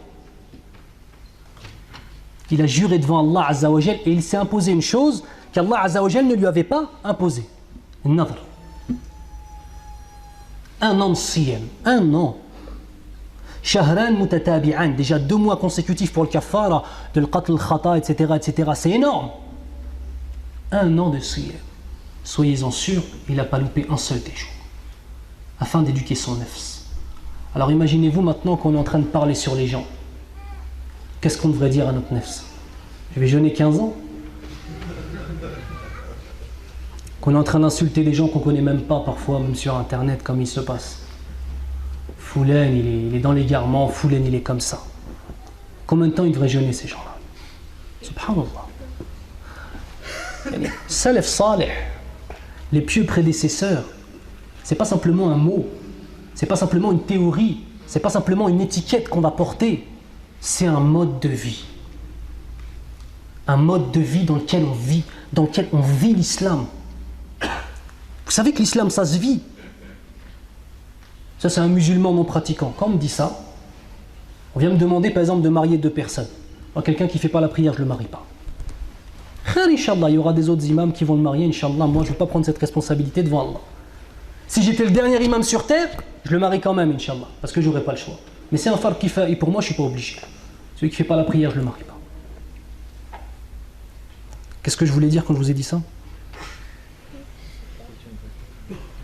Il a juré devant Allah Azza wa Jal et il s'est imposé une chose qu'Allah Azza wa Jal ne lui avait pas imposée. Nadr. 1 an de siyam, 1 an. Shahran mutatabi'an, déjà 2 mois consécutifs pour le kafara, de le qatl khata, etc. C'est énorme. 1 an de siyam. Soyez-en sûrs, il n'a pas loupé un seul des jours, afin d'éduquer son nefs. Alors imaginez-vous maintenant qu'on est en train de parler sur les gens. Qu'est-ce qu'on devrait dire à notre nefs? Je vais jeûner 15 ans? Qu'on est en train d'insulter des gens qu'on ne connaît même pas parfois, même sur internet, comme il se passe. Foulen, il est dans l'égarement, Foulen, il est comme ça. Combien de temps ils devraient jeûner ces gens-là? Subhanallah. Salaf salih, les pieux prédécesseurs, c'est pas simplement un mot, c'est pas simplement une théorie, c'est pas simplement une étiquette qu'on va porter, c'est un mode de vie. Un mode de vie dans lequel on vit l'islam. Vous savez que l'islam, ça se vit. Ça, c'est un musulman non pratiquant. Quand on me dit ça, on vient me demander par exemple de marier 2 personnes. Alors, quelqu'un qui ne fait pas la prière, je ne le marie pas. Inch'Allah, il y aura des autres imams qui vont le marier, Inch'Allah. Moi, je ne vais pas prendre cette responsabilité devant Allah. Si j'étais le dernier imam sur terre, je le marie quand même, Inch'Allah, parce que je n'aurai pas le choix. Mais c'est un fard qui fait, et pour moi, je ne suis pas obligé. Celui qui ne fait pas la prière, je ne le marie pas. Qu'est-ce que je voulais dire quand je vous ai dit ça?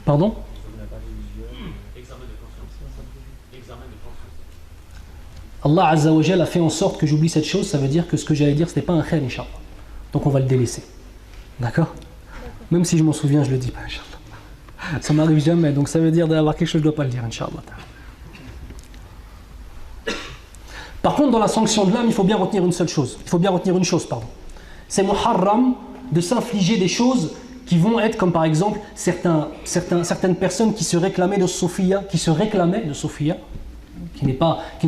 Pardon? Allah Azza wa Jal a fait en sorte que j'oublie cette chose, ça veut dire que ce que j'allais dire, ce n'est pas un khair, Inch'Allah. Donc on va le délaisser. D'accord? Même si je m'en souviens, je le dis pas, Inch'Allah. Ça m'arrive jamais, donc ça veut dire d'avoir quelque chose, je ne dois pas le dire, Inch'Allah. Par contre, dans la sanction de l'âme, il faut bien retenir une seule chose. Il faut bien retenir une chose, pardon. C'est muharram de s'infliger des choses qui vont être comme par exemple certaines personnes qui se réclamaient de Sophia, qui ne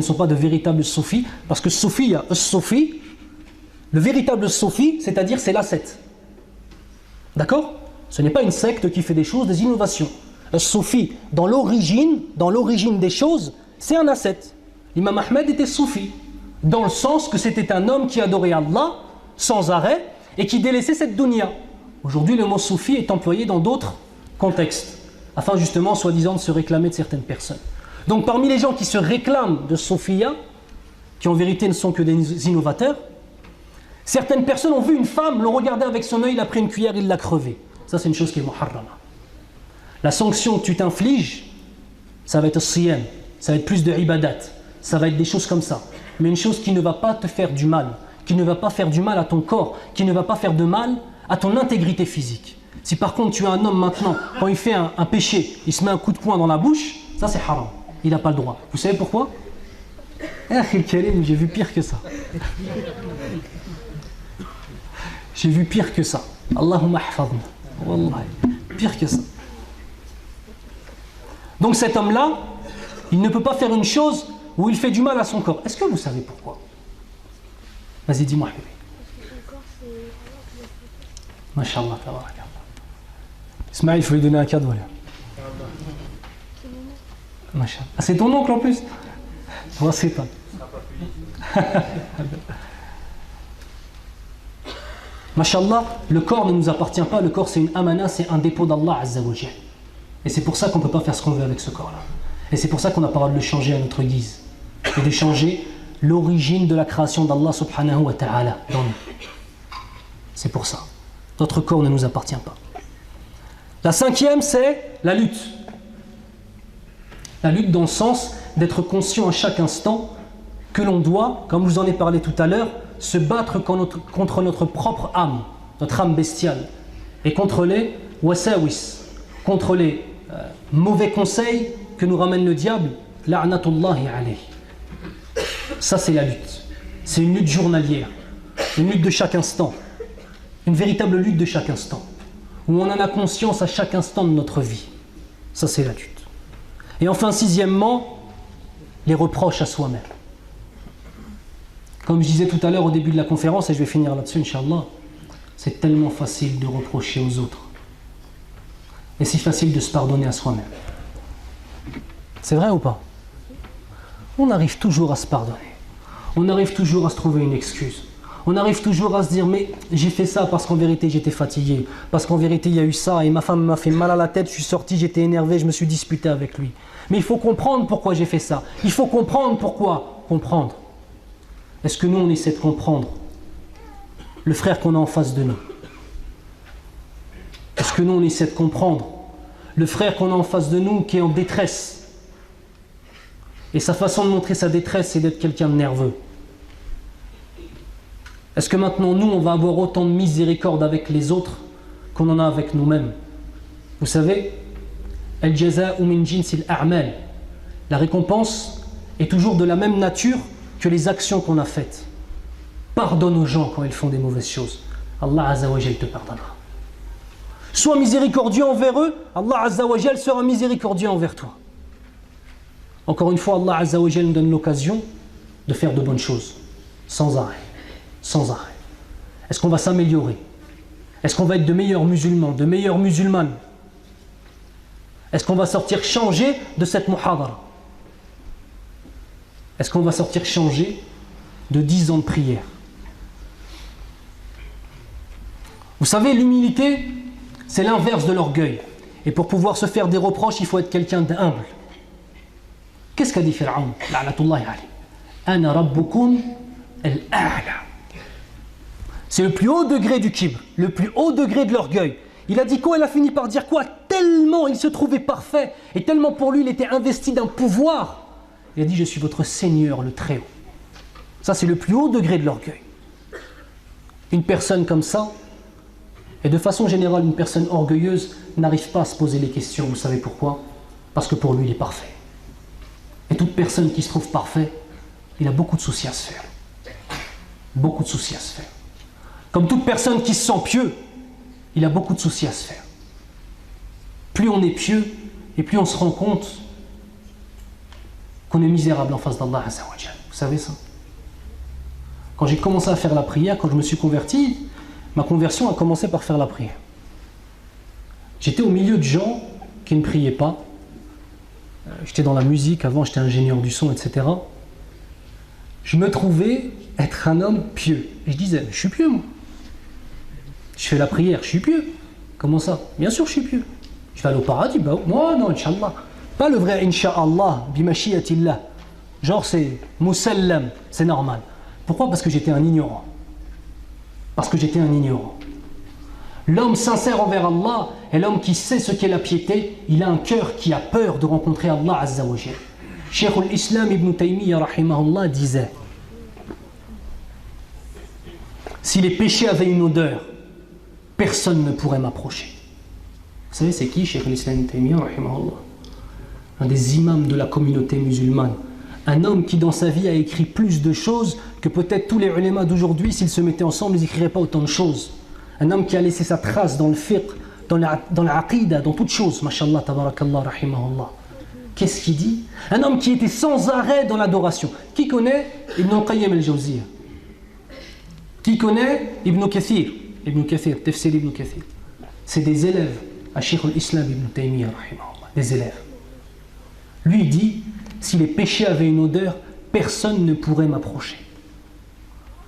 sont pas de véritables soufis, parce que Sophia, le véritable soufi, c'est-à-dire c'est l'ascète. D'accord? Ce n'est pas une secte qui fait des choses, des innovations. Le soufi, dans l'origine des choses, c'est un ascète. l'imam Ahmed était soufi, dans le sens que c'était un homme qui adorait Allah sans arrêt et qui délaissait cette dunya. Aujourd'hui, le mot soufi est employé dans d'autres contextes, afin justement, soi-disant, de se réclamer de certaines personnes. Donc parmi les gens qui se réclament de soufia, qui en vérité ne sont que des innovateurs, certaines personnes ont vu une femme, l'ont regardée avec son œil, il a pris une cuillère, il l'a crevée. Ça, c'est une chose qui est muharrama. La sanction que tu t'infliges, ça va être siyam, ça va être plus de ibadat, ça va être des choses comme ça. Mais une chose qui ne va pas te faire du mal, qui ne va pas faire du mal à ton corps, qui ne va pas faire de mal à ton intégrité physique. Si par contre tu as un homme maintenant, quand il fait un péché, il se met un coup de poing dans la bouche, ça c'est haram, il n'a pas le droit. Vous savez pourquoi? J'ai vu pire que ça. J'ai vu pire que ça. Allahumma ahfadna. Wallahi. Pire que ça. Donc cet homme-là, il ne peut pas faire une chose où il fait du mal à son corps. Est-ce que vous savez pourquoi? Vas-y, dis-moi. Masha'Allah, tabarakallah. Ismaël, il faut lui donner un cadeau. Masha'Allah. Ah, c'est ton oncle en plus? Moi, c'est pas. Masha'Allah, le corps ne nous appartient pas. Le corps, c'est une amana, c'est un dépôt d'Allah Azza wa Jal. Et c'est pour ça qu'on ne peut pas faire ce qu'on veut avec ce corps-là. Et c'est pour ça qu'on n'a pas le droit de le changer à notre guise. Et de changer l'origine de la création d'Allah subhanahu wa ta'ala dans nous. C'est pour ça. Notre corps ne nous appartient pas. La cinquième, c'est la lutte. La lutte dans le sens d'être conscient à chaque instant que l'on doit, comme je vous en ai parlé tout à l'heure, se battre contre notre propre âme, notre âme bestiale, et contre les wasawis, contre les mauvais conseils que nous ramène le diable, la'natullahi alayhi. Ça, c'est la lutte. C'est une lutte journalière, une lutte de chaque instant, une véritable lutte de chaque instant, où on en a conscience à chaque instant de notre vie. Ça, c'est la lutte. Et enfin, sixièmement, les reproches à soi-même. Comme je disais tout à l'heure au début de la conférence, et je vais finir là-dessus, Inch'Allah, c'est tellement facile de reprocher aux autres. Et c'est facile de se pardonner à soi-même. C'est vrai ou pas? On arrive toujours à se pardonner. On arrive toujours à se trouver une excuse. On arrive toujours à se dire, mais j'ai fait ça parce qu'en vérité j'étais fatigué, parce qu'en vérité il y a eu ça, et ma femme m'a fait mal à la tête, je suis sorti, j'étais énervé, je me suis disputé avec lui. Mais il faut comprendre pourquoi j'ai fait ça. Il faut comprendre pourquoi. Comprendre. Est-ce que nous on essaie de comprendre le frère qu'on a en face de nous? Est-ce que nous on essaie de comprendre le frère qu'on a en face de nous qui est en détresse? Et sa façon de montrer sa détresse, c'est d'être quelqu'un de nerveux. Est-ce que maintenant, nous, on va avoir autant de miséricorde avec les autres qu'on en a avec nous-mêmes? Vous savez, al-jaza'u min jinsil a'mal. La récompense est toujours de la même nature que les actions qu'on a faites. Pardonne aux gens quand ils font des mauvaises choses. Allah Azza wa Jal te pardonnera. Sois miséricordieux envers eux, Allah Azza wa Jal sera miséricordieux envers toi. Encore une fois, Allah Azza wa Jal nous donne l'occasion de faire de bonnes choses, sans arrêt. Sans arrêt. Est-ce qu'on va s'améliorer? Est-ce qu'on va être de meilleurs musulmans, de meilleures musulmanes? Est-ce qu'on va sortir changé de cette muhadara? Est-ce qu'on va sortir changé de 10 ans de prière? Vous savez, l'humilité, c'est l'inverse de l'orgueil. Et pour pouvoir se faire des reproches, il faut être quelqu'un d'humble. Qu'est-ce qu'a dit Pharaon? La'natullahi alayhi. Ana rabbukum al-a'la. C'est le plus haut degré du kibr, le plus haut degré de l'orgueil. Il a dit quoi? Il a fini par dire quoi? Tellement il se trouvait parfait et tellement pour lui il était investi d'un pouvoir. Il a dit, je suis votre Seigneur, le Très-Haut. Ça, c'est le plus haut degré de l'orgueil. Une personne comme ça, et de façon générale, une personne orgueilleuse n'arrive pas à se poser les questions. Vous savez pourquoi? Parce que pour lui, il est parfait. Et toute personne qui se trouve parfait, il a beaucoup de soucis à se faire. Beaucoup de soucis à se faire. Comme toute personne qui se sent pieux, il a beaucoup de soucis à se faire. Plus on est pieux, et plus on se rend compte qu'on est misérable en face d'Allah Azza wa Jal. Vous savez ça? Quand j'ai commencé à faire la prière, quand je me suis converti, ma conversion a commencé par faire la prière. J'étais au milieu de gens qui ne priaient pas. J'étais dans la musique, avant j'étais ingénieur du son, etc. je me trouvais être un homme pieux. Et je disais, je suis pieux moi. Je fais la prière, je suis pieux. Comment ça? Bien sûr je suis pieux. Je vais aller au paradis? Bah moi non, Inch'Allah. Pas le vrai Inch'Allah, bimashiatillah. Genre c'est musallam, c'est normal. Pourquoi? Parce que j'étais un ignorant. Parce que j'étais un ignorant. L'homme sincère envers Allah est l'homme qui sait ce qu'est la piété. Il a un cœur qui a peur de rencontrer Allah Azza wa Jal. Cheikh al-Islam Ibn Taymiyyah rahimahullah disait: si les péchés avaient une odeur, personne ne pourrait m'approcher. Vous savez c'est qui Cheikh al-Islam Ibn Taymiyyah rahimahullah? Un des imams de la communauté musulmane. Un homme qui dans sa vie a écrit plus de choses que peut-être tous les ulémas d'aujourd'hui, s'ils se mettaient ensemble, ils n'écriraient pas autant de choses. Un homme qui a laissé sa trace dans le fiqh, dans l'aqida, dans toutes choses. Mashallah, tabarakallah, rahimahullah. Qu'est-ce qu'il dit? Un homme qui était sans arrêt dans l'adoration. Qui connaît Ibn Qayyim al-Jawziyya? Qui connaît Ibn Kathir? Ibn Kathir, Tafsir Ibn Kathir. C'est des élèves à Cheikh al-Islam Ibn Taymiyyah, rahimahullah. Des élèves. Lui dit, si les péchés avaient une odeur, personne ne pourrait m'approcher.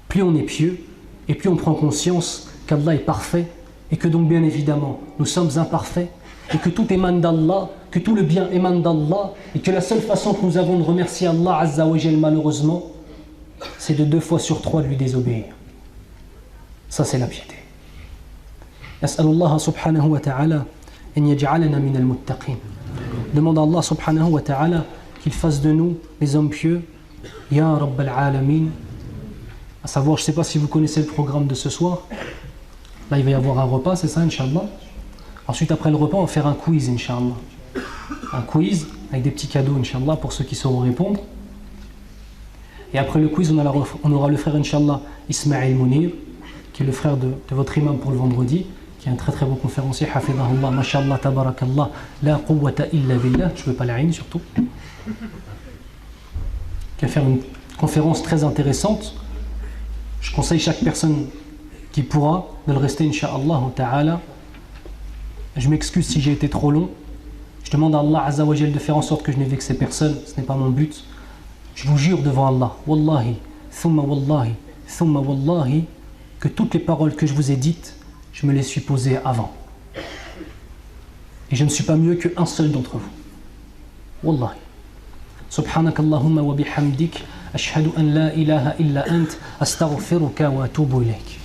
Plus on est pieux, et plus on prend conscience qu'Allah est parfait, et que donc bien évidemment, nous sommes imparfaits, et que tout émane d'Allah, que tout le bien émane d'Allah, et que la seule façon que nous avons de remercier Allah Azza wa Jal malheureusement, c'est de 2 fois sur 3 de lui désobéir. Ça c'est la piété. As'alullah subhanahu wa ta'ala an yaj'alana min al-muttaqin. Demande à Allah subhanahu wa ta'ala qu'il fasse de nous les hommes pieux. Ya Rabbal Alamin. À savoir, je ne sais pas si vous connaissez le programme de ce soir. Là, il va y avoir un repas, c'est ça, Inch'Allah. Ensuite, après le repas, on va faire un quiz, Inch'Allah. Un quiz avec des petits cadeaux, Inch'Allah, pour ceux qui sauront répondre. Et après le quiz, on aura le frère, Inch'Allah, Ismaël Mounir, qui est le frère de votre imam pour le vendredi, qui est un très très bon conférencier, hafidahullah, mashallah, tabarakallah, la quwwata illa billah, je ne veux pas l'aïn surtout, qui va faire une conférence très intéressante. Je conseille chaque personne qui pourra de le rester, Inch'Allah ta'ala. Je m'excuse si j'ai été trop long. Je demande à Allah Azza wa Jal de faire en sorte que je n'ai vexé personne, ce n'est pas mon but. Je vous jure devant Allah, wallahi, thumma wallahi, que toutes les paroles que je vous ai dites, je me les suis posées avant. Et je ne suis pas mieux qu'un seul d'entre vous. Wallahi. Subhanakallahumma wa bihamdik, ashhadu an la ilaha illa ant, astaghfiruka wa atubu ilayk.